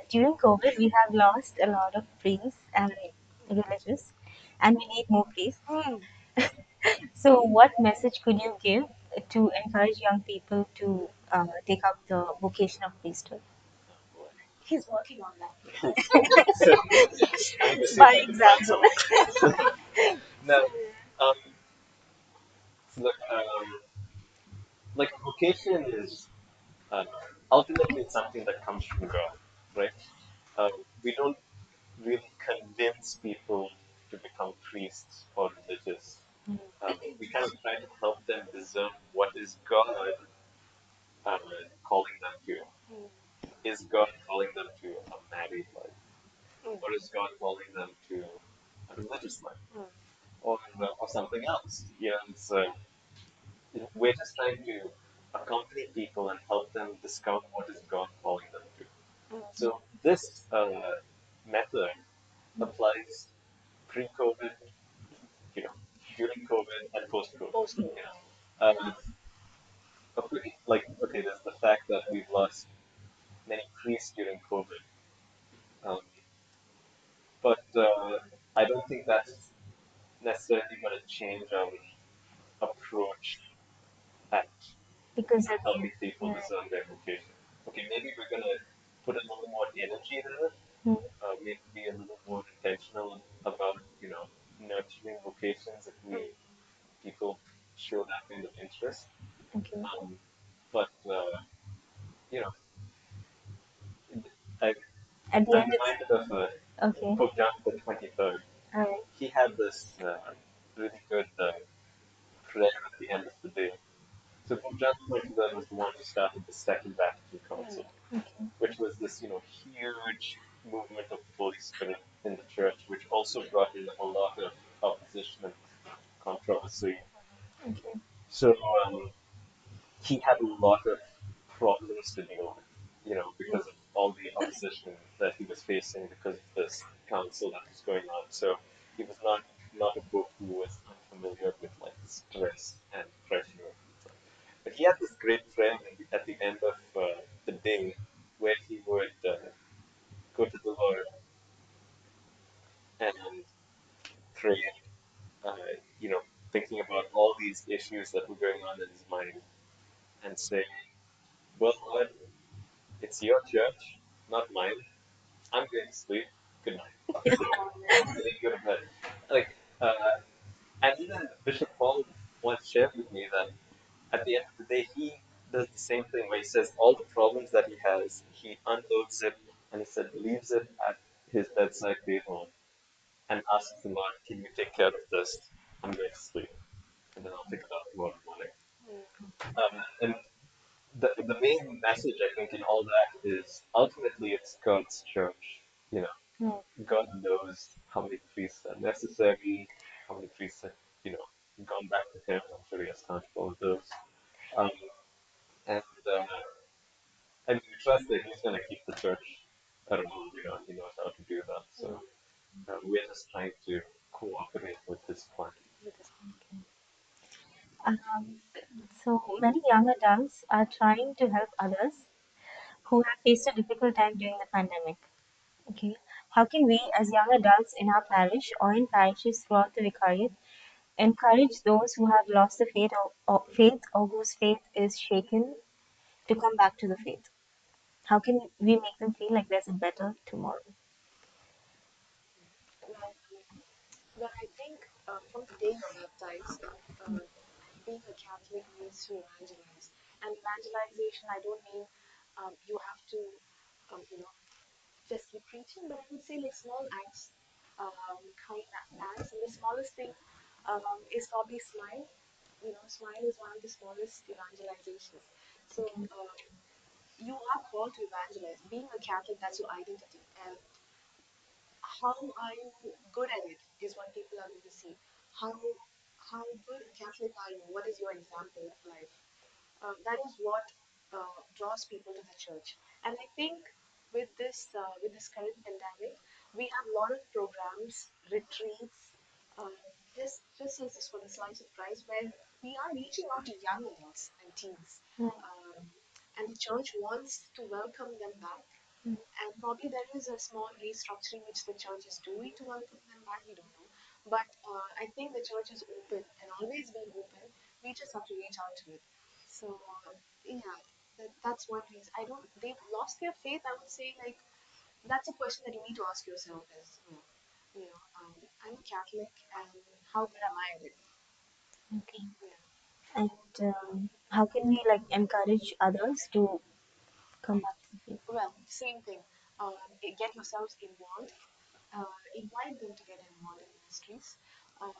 During COVID, we have lost a lot of priests and religious, and we need more priests. Hmm. So, what message could you give to encourage young people to take up the vocation of priesthood? He's working on that. So I'm the same By like example. no, um, so look, like vocation is uh, ultimately it's something that comes from God, right? We don't really convince people to become priests or religious. We kind of try to help them discern what is God uh, calling them to. Is God calling them to a married life, or is God calling them to a religious life, or something else? You know, we're just trying to accompany people and help them discover what is God calling them to. So this method applies pre-COVID, you know, during COVID and post-COVID. Post COVID. You know, like okay, there's the fact that we've lost many priests during COVID, um, but I don't think that's necessarily going to change our approach at Because at the helping people end, discern their vocation. Okay, maybe we're going to put a little more energy into it, yeah. maybe be a little more intentional about nurturing vocations if we people show that kind of interest. Okay. Um, but you know, I, At the I'm end, it's reminded of okay. Pope John the 23rd. All right. He had this really good prayer at the end of the day. So Pope John the 23rd was the one who started the Second Vatican Council, Okay. which was this huge movement of the Holy Spirit in the church, which also brought in a lot of opposition and controversy. Okay. So he had a lot of problems to deal with, because of all the opposition that he was facing because of this council that was going on. So he was not a pope who was unfamiliar with like stress and pressure. But he had this great prayer at the end of the day where he would go to the Lord and pray, uh, you know, thinking about all these issues that were going on in his mind and say, well, Lord, it's your church, not mine. I'm going to sleep. Good night. And then go to bed. Like, and even Bishop Paul once shared with me that at the end of the day, he does the same thing where he says all the problems that he has, he unloads it and he said leaves it at his bedside table and asks the Lord, "Can you take care of this? I'm going to sleep, and then I'll pick it up tomorrow morning." And the main message I think in all that is ultimately it's God's church. You know, Right. God knows how many priests are necessary, how many priests have gone back to Him. I'm sure He has time for all of those. Um, and we trust that He's going to keep the church around. He knows how to do that. So we're just trying to cooperate with His plan. Okay. So many young adults are trying to help others who have faced a difficult time during the pandemic. Okay. How can we, as young adults in our parish or in parishes throughout the vicariate, encourage those who have lost the faith or whose faith is shaken to come back to the faith? How can we make them feel like there's a better tomorrow? Well, well, I think from the day you're baptized, being a Catholic means to evangelize. And evangelization, I don't mean you have to, you know, just keep preaching, but I would say like small acts. kind acts. And the smallest thing is probably smile. Smile is one of the smallest evangelizations. So you are called to evangelize. Being a Catholic, that's your identity. And how are you good at it is what people are going to see. How good a Catholic are you? What is your example of life? That is what draws people to the church. And I think with this current pandemic, we have a lot of programs, retreats, uh, just as this for the slice of Christ, where we are reaching out to young adults and teens, and the church wants to welcome them back. And probably there is a small restructuring which the church is doing to welcome them back. We don't know, but I think the church is open and always been open. We just have to reach out to it. So yeah, that's one reason. I don't. They've lost their faith. I would say like that's a question that you need to ask yourself. Is I'm a Catholic, and how good am I at it? Okay. Yeah. And how can we like encourage others to come back to the faith? Well, same thing. Get yourselves involved. Invite them to get involved in ministries. Um,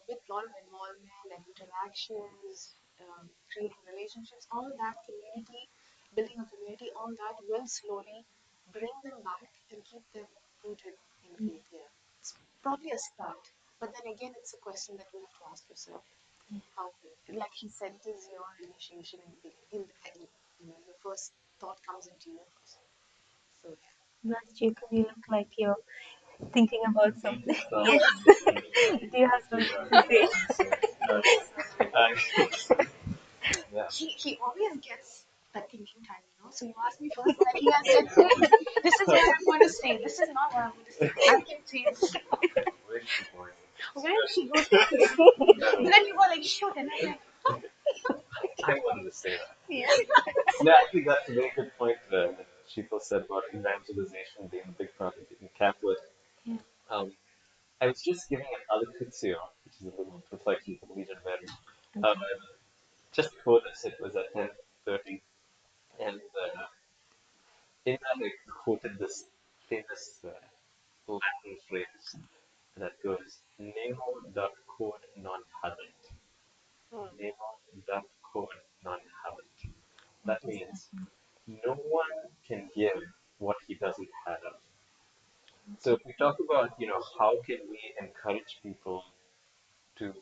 with a lot of involvement and interactions, creating relationships, all that community, building a community, all that will slowly bring them back and keep them rooted in faith. Yeah, it's probably a start, but then again, it's a question that you have to ask yourself. How, like he said, it is your initiation in the the first thought comes into you first. So yeah. Well, Jacob, you look like you're thinking about Thank something. you so Yes. much. Do you have To, something to say? answer. I, yeah. He always gets that thinking time, So you ask me first, and then he has said, "Hey, this is what I'm going to say. This is not what I'm going to say. I can say Where is she going with this? where she goes next." No, And then you go like, "Shoot," and I'm like, I wanted to say that. "Yeah, No, I think that's a very good point that Sheetal said about evangelization being a big part of being Catholic. Um, I was just giving an Alicizio, which is a little reflection from Legion of Mary. Um, just before this, it was at 10:30, and in that I quoted this famous Latin phrase that goes, "Nemo dat quod non habet." Nemo dat quod non habet. What That does means that no one can give what he doesn't have. So if we talk about, how can we encourage people to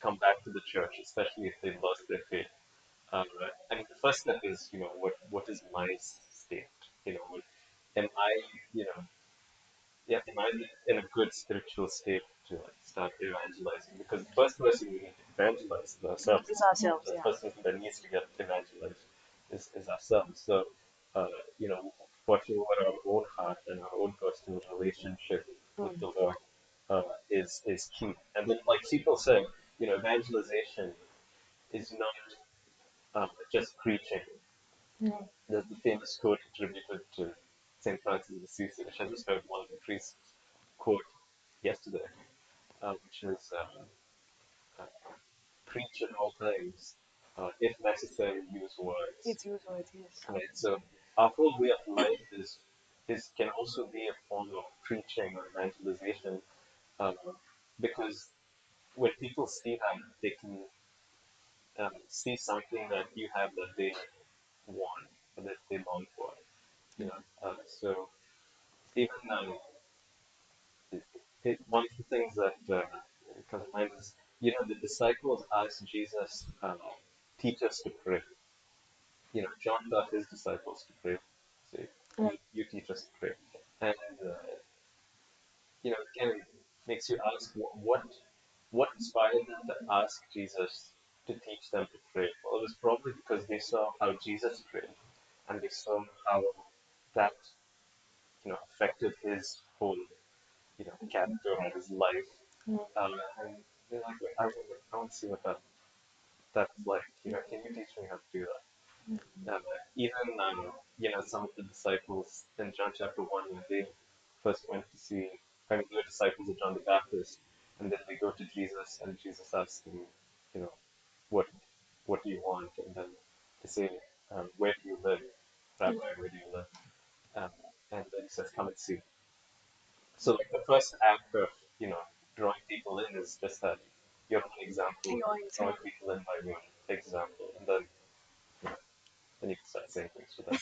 come back to the church, especially if they've lost their faith? I mean, the first step is, what is my state? Am I, you know, yeah, am I in a good spiritual state to like start evangelizing? Because the first person we need to evangelize is ourselves. it's ourselves." The Yeah. first person that needs to get evangelized is ourselves. So, uh, watching what our own heart and our own personal relationship with the Lord is key. And then, like people said, evangelization is not just preaching. mean? There's the famous quote attributed to St. Francis of Assisi, which I just heard one of the priests quote yesterday, which is uh, preach at all times, if necessary, use words. It's used words, yes. Right. So our whole way of life is can also be a form of preaching or evangelization, um, because when people see that, they can see something that you have that they want or that they long for. So even one of the things that comes to mind is, the disciples asked Jesus, teach us to pray. John taught his disciples to pray. Say, Right. you teach us to pray. And, again, it makes you ask what inspired them to ask Jesus to teach them to pray? Well, it was probably because they saw how Jesus prayed and they saw how that, affected his whole, character and his life. Right. And they're like, I want to see what that's like. Can you teach me how to do that? Even some of the disciples in John chapter 1, when they first went to see, I mean, they were disciples of John the Baptist, and then they go to Jesus, and Jesus asks them, you know, what what do you want? And then they say, where do you live, Rabbi? Where do you live? Um, and then he says, come and see. So like the first act of, drawing people in is just that your own example, Your drawing example. people in by your own example, and then, you know, then you can start saying things to them.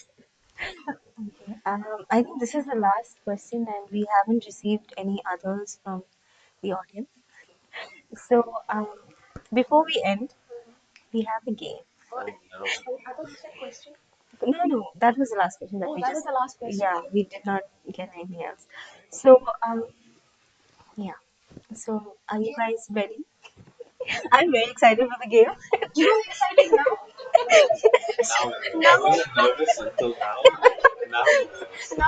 I think this is the last question, and we haven't received any others from the audience. So, before we end, we have a game. Oh, Oh no. I thought you said question. No, no, that was the last question that Oh, we that was just. the last question. Yeah, we did not get anything else. So, yeah. So, are you guys ready? I'm very excited for the game. You're excited now? Now I'm nervous. I Now, wasn't nervous until now. Now I'm nervous. now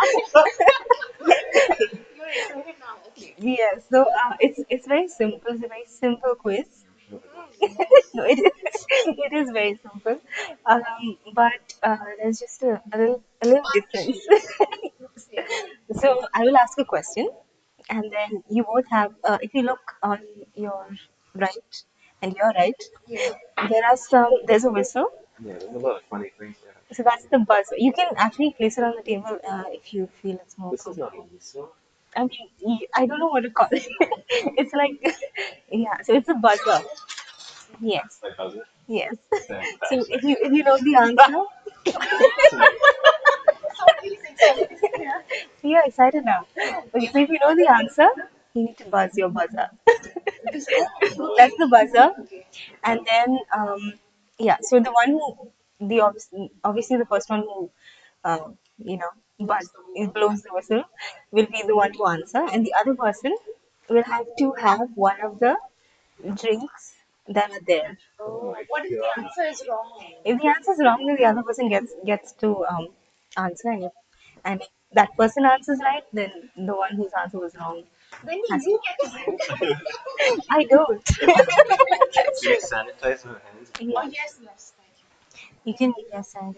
you're excited now. Okay. Yes, so it's very simple. It's a very simple quiz. No, it was. No, it is very simple. But there's just a little difference. Yeah. So I will ask a question, and then you both have. If you look on your right and your right, Yeah. there are some. There's a whistle. Yeah, there's a lot of funny things there. So that's the buzzer. You can actually place it on the table if you feel it's more This is not a comfortable. whistle. I mean, I don't know what to call it. It's like, yeah. So it's a buzzer. Yes, That's my buzzer. yes. So Fantastic. if you know the answer, So, Somebody's excited. Yeah. so you're excited now. Okay, so if you know the answer, you need to buzz your buzzer. This is That's the buzzer. okay. And then, yeah. So the one who, obviously the first one who, you know, buzz, blows the whistle, will be the one to answer, and the other person will have to have one of the drinks that are there. oh Oh, my what if the god. answer is wrong? If the answer is wrong, then the other person gets to answer, and if that person answers right, then the one whose answer was wrong Then has you to. get to drink. I don't. Do we sanitize our hands? Oh, Yeah, yes, yes. Thank you. you can. Yes, and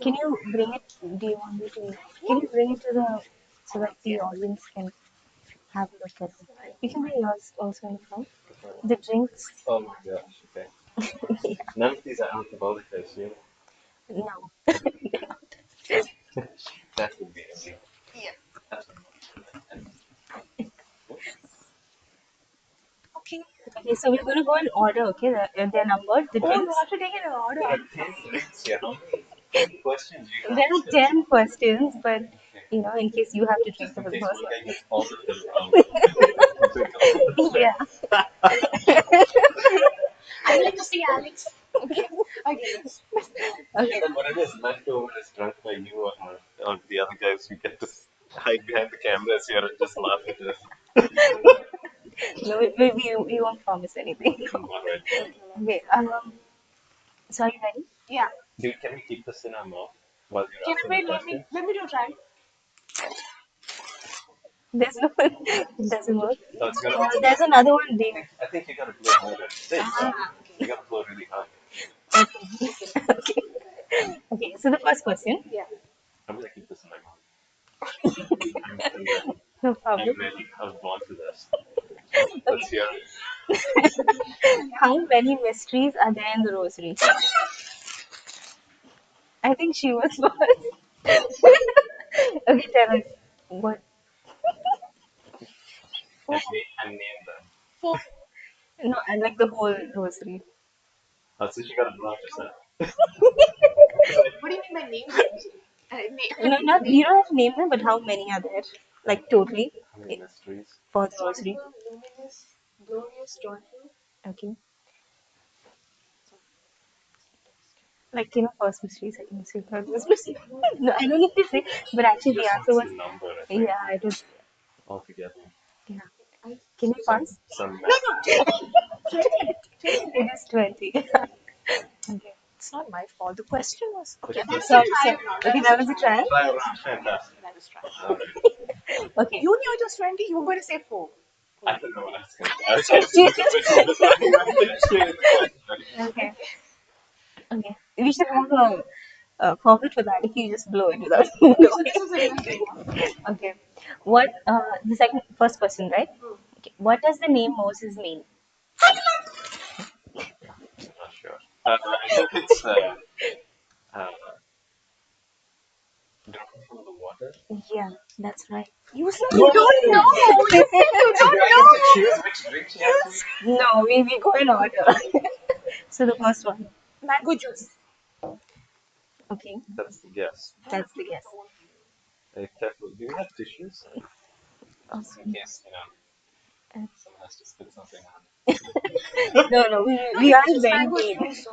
can So, you bring it? Do you want me to? Can you bring it to the so that the audience can have a look at it? You can bring yours also in front. The drinks. Oh my gosh, okay. Yeah, None of these are alcoholic, I assume. no. That would be a deal. yeah. That's Okay. Okay, so we're gonna go in order. Okay, they're numbered. The Oh, you drinks. have to take it in order. There are 10 drinks here. How many questions you There gonna are ask us? 10 questions, but Okay. in case you have to drink Just for in the case first one guy one. gets all of them wrong. You drink all of them. Yeah. I'd like to see Alex. Okay. Okay, yes. Okay. And then when it is leftover is drunk by you or the other guys, you get to hide behind the cameras here and just laugh at us. No, we won't promise anything. Alright. Okay. So are you ready? Yeah. Dude, can we keep this in our mouth while you're Can I asking the wait? Let me questions? let me do a try. There's no. It doesn't work. No, it's gonna. There's another one I being. think I think you gotta blow harder. There you go. Ah, You okay. gotta blow really hard. Okay. Okay. Okay. So the first question. Yeah. I'm gonna keep this in my mouth. I'm ready. No I'm problem. ready. I was born for this. Let's Okay. hear it. How many mysteries are there in the rosary? I think she was first. Okay, tell us. What? Four. And name them. Four. No, I like the whole rosary. So you gotta blow yourself. What do you mean by name the rosary? No, not you don't have to name them, but how many are there? Like totally How many mysteries? for the rosary. Joyful, luminous, glorious, joyful. Okay. Like first mystery, second mystery, third mystery. No, I don't need to say, but actually He the just answer wants was the number, I think, yeah. It was altogether. yeah. I Can you pass? Some no math. no 20. 20. It is 20. Okay. It's not my fault. The question was But okay. you That just was a Sorry, try sorry. round. Okay, that was a trial. try around. Fantastic. That was try. Alright. Okay. You knew it was 20. You were going to say four. I don't know what I was gonna say. I was trying to think of which one was literally the question. Okay. Okay. We should have a forfeit for that if you just blow it without Okay, so this knowing. is a real thing. Huh? Okay. What? The first question, right? Okay. What does the name Moses mean? I'm not sure. I think it's uh, drawn from the water. Yeah, that's right. You said No, you don't know. You said you so do don't I know. get to choose which drink she has to make? No, we go in order. So the first one. Mango juice. Okay, That's the guess. that's the guess. Hey, careful. Do we have tissues? Just in Awesome. case, you know, Uh, someone has to spit something on. No, no, No, we it's aren't just very mango mean. juice. So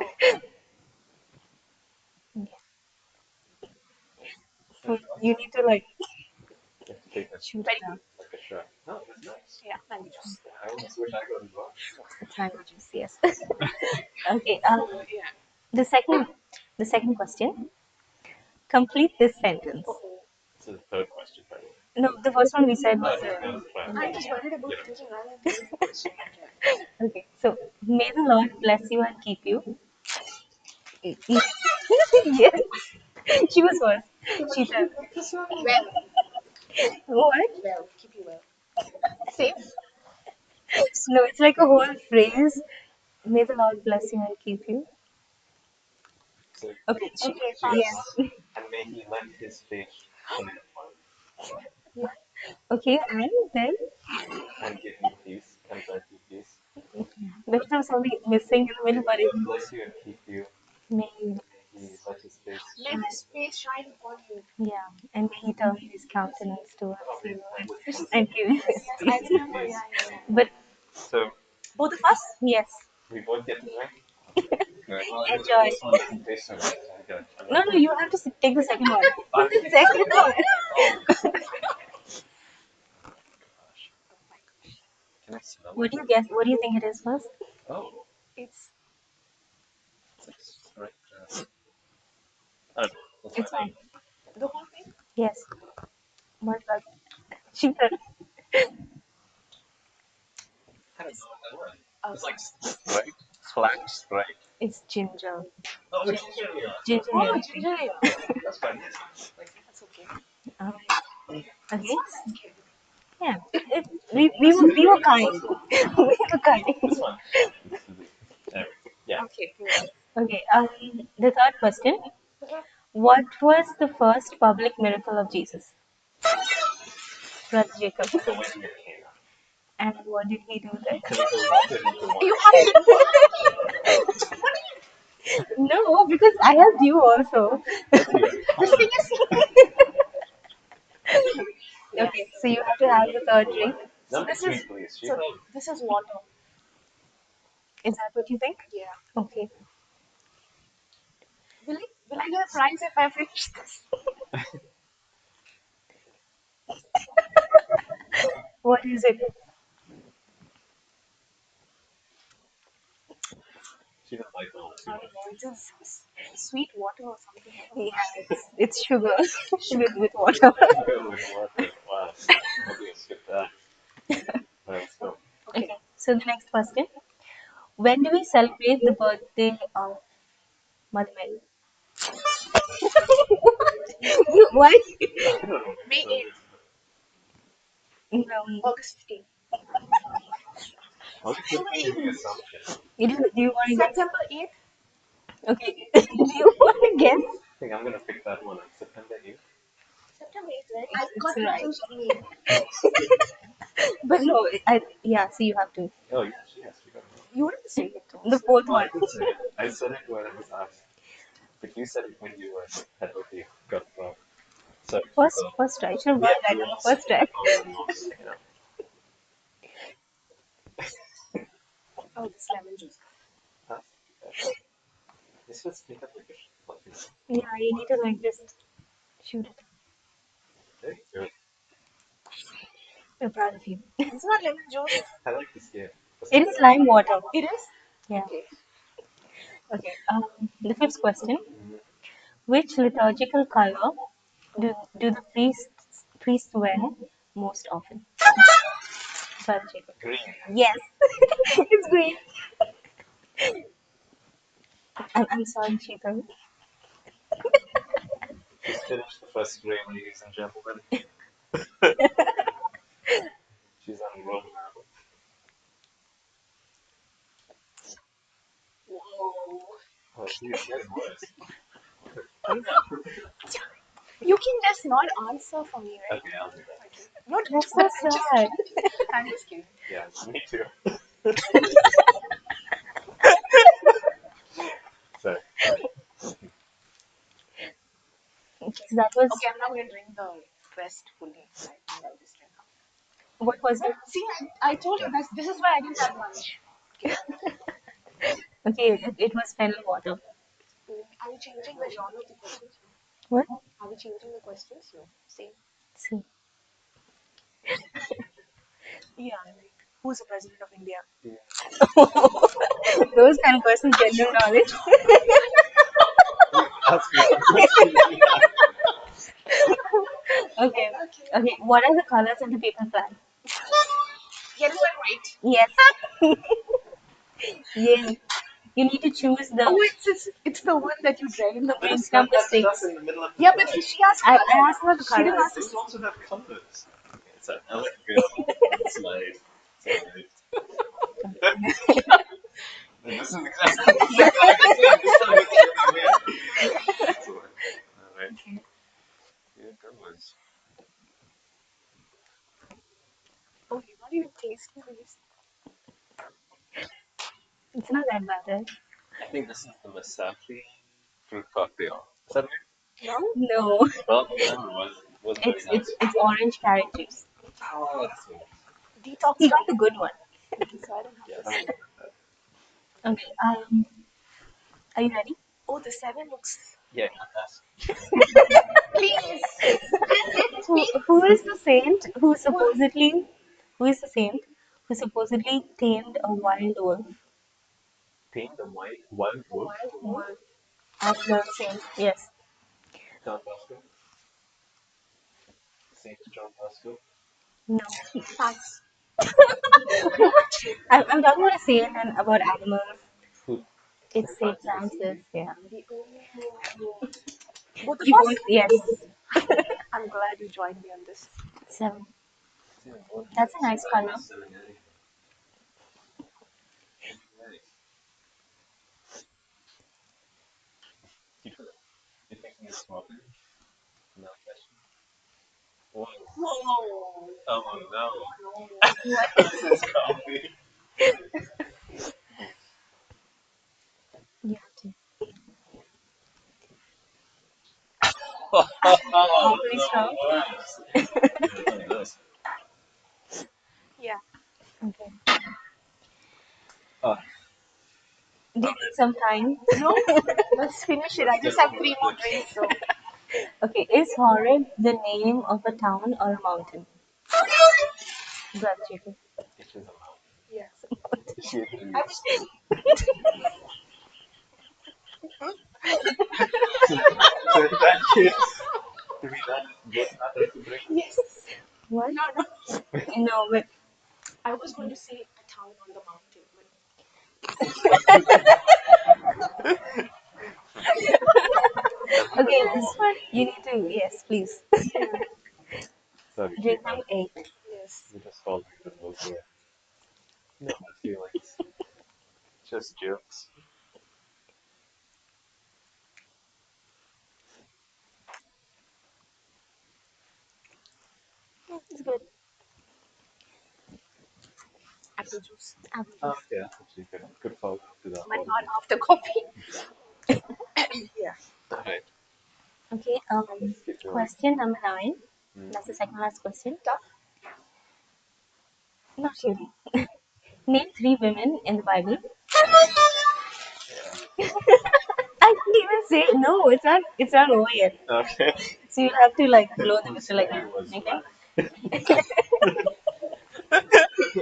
Yeah. Yeah, So you need to like you have to take a, shoot very it good. out. like a shot. Oh, that's nice. Yeah, mango juice. I almost wish I got involved. It's mango juice, yes. Okay, Yeah. the second the second question. Complete this sentence. Oh, This is the third question, by the way. No, the first one we said was That was fine. I'm just worried about Yeah. thinking rather than the question. okay. So may the Lord bless you and keep you. Yes, she was first. She said Well, what? well, keep you well. Safe. No, it's like a whole phrase. May the Lord bless you and keep you. So, Okay, Okay, she fine. yes. goes, and may he let his face shine upon Yeah. Okay, and then you, and give you peace, and grant you peace. there was something missing in the May middle, the but it Lord bless you and keep you. may May he let his face Let shine. his face shine upon you. yeah, and may He turn His countenance towards Oh, you This is and give you yes, His yes, I peace. remember. Yeah, yeah, yeah. But So, Both of us? yes, we both get to drink? Right. Well, I mean, enjoy. this one doesn't taste so nice. I'm No, not no, you have to take the second one. I'm The second one. Oh, gosh. Oh my gosh. Can I smell What it? do you guess? What do you think it is first? Oh, It's it's like straight. I don't know. Let's It's find out. fine. the whole thing. Yes. What about she said I don't know what that was. Oh, It's like Sprite. Flat Sprite. it's ginger. Oh, it's ginger ale. Ginger oh, ale. ginger ale. That's fine. That's okay. Okay. It's not that scary. Yeah. We were kind. We were kind. This one. This is the. Anyway, yeah. Okay, good. Okay. The third question. What was the first public miracle of Jesus? Brother Jacob. The way he came. And what did he do there? Turning the water into wine. You have to. What? No, because I helped you also. Let's hear it. This thing is. Yeah. Okay, so you have to have the third drink. Number This three, is please. She so. This is water. Is that what you think? Yeah. Okay. Will I get a prize if I finish this? What is it? She doesn't like all I too don't much. know. It's just sweet water or something. Yeah, it's sugar with water. Sugar with water. Wow. Maybe I'll skip that. Alright, let's go. Okay. Okay, so the next question. When do we celebrate the birthday of Mother Mary? Why? I don't know. May So, 8th, No. August 15th, I'll just make the assumption. Do you want to guess? September 8th. Okay. Do you want to guess? I think I'm gonna pick that one. September 8th. September 8th, right? I've It's got right. pictures of me. But no, yeah, so you have to. Oh, yeah, she has to go. You didn't say it though. The fourth Oh, I one. did say it. I said it when it was asked. But you said it when you were had already got it wrong. So, First try. Should have got that on the first try. you know. Oh, this lemon juice. Huh? This was take up like a fluffy. Yeah, you need to like just shoot it. Very good. We're proud of you. It's not lemon juice. I like this game. It is lime water. It is? Yeah. Okay. Okay. The fifth question. Mhm. Which liturgical color do the priests wear most often? Brother Jacob. Green. Yes, it's green. I'm sorry, Sheetal. She's finished the first grade, ladies and gentlemen. She's on a roll now. Whoa. Oh, she's getting worse. You can just not answer for me, right? Okay, I'll do that. Okay. Not That's so I'm just sad. kidding. I'm just kidding. Yeah, me too. Sorry. So that was, Okay, I'm not going to drink the rest fully. I think I'll just drink half. what was it? See, I told you this is why I didn't have lunch. Okay. Okay, it was fennel water. Are we changing the genre of the questions? What? Are we changing the questions? No. Same. See. Yeah, like who's the president of India? Those kind of questions, general knowledge. Ask me some questions. Okay. Okay. Okay. What are the colors of the paper flag? Yellow and white. Yes. Yeah. You need to choose the. Oh, it's the one that you read in the But book. It's it's got number that six. stuff in the middle of the Yeah, but flag. she asked I color. asked about the She didn't colors. ask the These song. also have colors. Okay, it's an elegant slide. It's alright. And this is exactly the same flag again. This time it's really weird. Excellent. Alright. Yeah, good ones. Oh, you're not even tasting these. It's not that bad, right? I think this is the Masaki fruit cocktail. Is that right? No? No. Well, whatever it was, it wasn't very nice. It's orange carrot juice. Oh, that's what. Detox He got time. the good one. Okay, so I don't Yeah, have I this. don't know. Okay. Are you ready? Oh, the seven looks. Yeah, that's Please. Who is the saint who is the saint who supposedly tamed a wild wolf? Paint the white wild wolf. Wild wolf. Wolf as the saint. Yes. John Bosco. Saint John Bosco. No. Pass. I'm talking about a saint and about animals. Who? It's Saint Francis. Yeah. Oh. Both of You us? both. Yes. I'm glad you joined me on this. Seven. That's a nice color. You think he's smoking? No question. Whoa. Whoa. Oh no. What? This is coffee. You have to. Oh, Awfully no strong. worse. Yeah, this. Yeah. Okay. Oh, Do you need some time? No? Let's finish it. I just have three more drinks, so. Okay. Is Horeb the name of a town or a mountain? Brother Jacob. it is a mouth. Yeah. She agrees. I was. So in that case, do we not both not have to drink? Yes. What? No, no. No, but I was going to say a town on the mountain, but okay. Oh, You need to. Yes, please. yeah. sorry, Drink Chica. number eight. Yes. We're just following the rules here. No hard feelings. Just jokes. It's good. Apple juice. Apple Oh, juice. yeah, actually good follow up to that But one. not after coffee. Yeah. Alright, Okay. keep going. Question number nine. Mm. That's the second last question. Tough. Not really. Name three women in the Bible. I can't even say no. It's not. It's not over yet. Okay. So you'll have to like blow the whistle like It that. was Okay.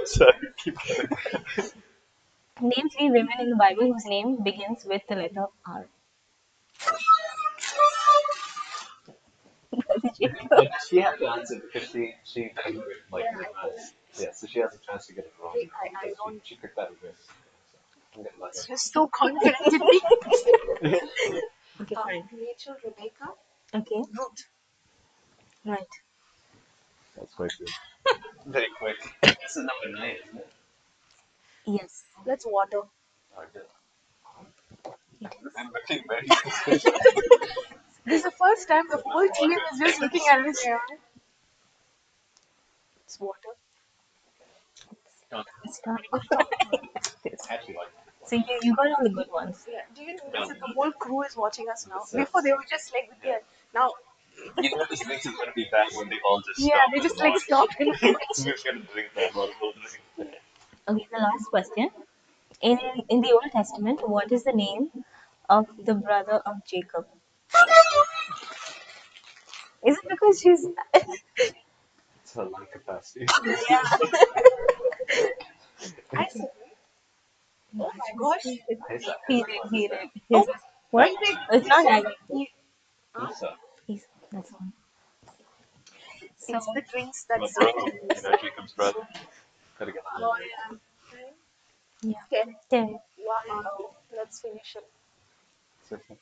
sorry, keep going. Name three women in the Bible whose name begins with the letter R. But she had to answer because she did it like Yeah, in I advance. Yeah, so she has a chance to get it wrong. I Because don't. she picked that risk. So I'm getting lucky. You're so confident in me. Okay, fine. Rachel, Rebecca, Okay, Ruth. right. That's quite good. Very quick. This is number 9, isn't it? Yes, Let's water. Oh, good. it is. I'm looking very suspicious. This is the first time the whole team is just looking at us. Yeah. It's water. No, It's not. I actually like So you got all the good ones. Yeah. Do you no, notice that the whole crew is watching us now? it's, Before they were just like with yeah. their now. You know this mix is going to be bad when they all just Yeah, stop they and just like watch. stop and watch. We're going to drink that horrible drink. Okay, the last question. In in the Old Testament, what is the name of the brother of Jacob? Is it because she's It's a lung capacity. yeah? I said, oh my gosh. Isaac. He did. Oh, What? wait, wait. It's not Aggie. Huh? Esau. He's that's one. So It's the drinks My that's. bro, Jacob's brother. Gotta get on Oh it. yeah. yeah, Okay. 10. Wow. Let's finish it.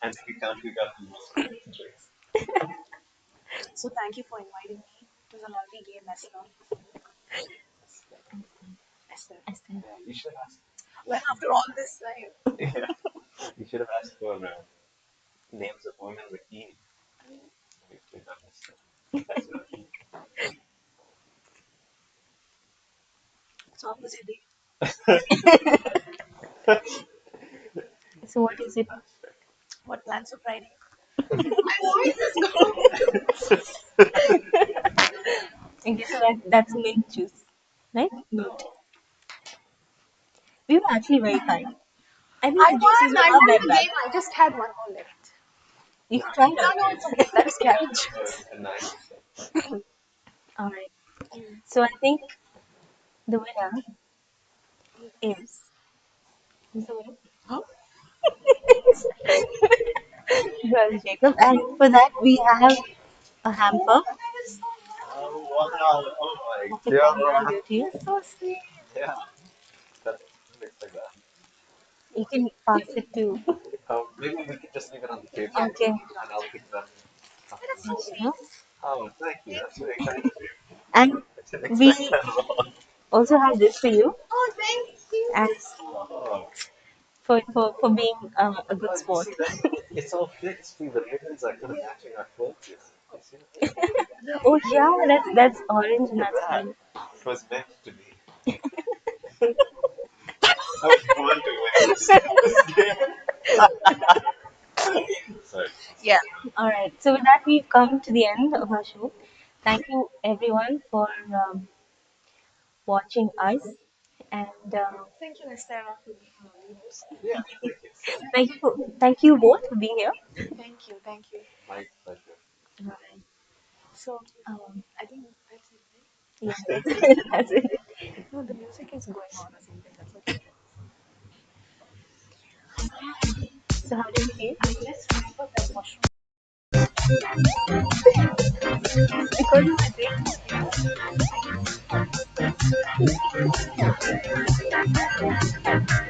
And we can't who got the most drinks. So thank you for inviting me. It was a lovely game, Esther. Esther. Esther. Yeah, you should have asked. Well, after all this time. Yeah, you should have asked for names of women with E. We done this. That's it. So how was your day? So what is it? What plans for Friday? My voice is gone. Okay, so that's mint juice, right? Mint. We were actually very kind. I think I the juices won. were I not won that the bad. game. I just had one more left. You can try No, it no, it's okay. That is carrot juice. A 9. out. All right. So I think the winner is. Who's the winner? Huh? Brother Jacob. And for that, we have a hamper. Oh, wow. Oh, my Of it, and I'll God. give it to you. So sweet. Yeah, that looks like that. You can pass it to. Maybe we could just leave it on the table Okay. and I'll pick that up. Thank you. Oh, thank you. That's very kind of you. And I didn't we expect that at all. also have this for you Oh, thank you. as Oh, for being a good oh, you sport. see that? It's all fixed. See, the ribbons are kind of matching our clothes. You see that? Oh yeah, that's orange and Look at that's that. pink. It was meant to be. I was born to win this game. Sorry. Yeah. All right. So with that, we've come to the end of our show. Thank you everyone for watching us, and Thank you, Estera, for being our host. Yeah, thank you. thank you both for being here. Thank you, thank you. My pleasure. All right. So, Um, I think that's it, right? yeah, that's it. That's it. No, the music is going on or something. That's okay. So how do you feel? Let's remember that washroom. Because of the drink.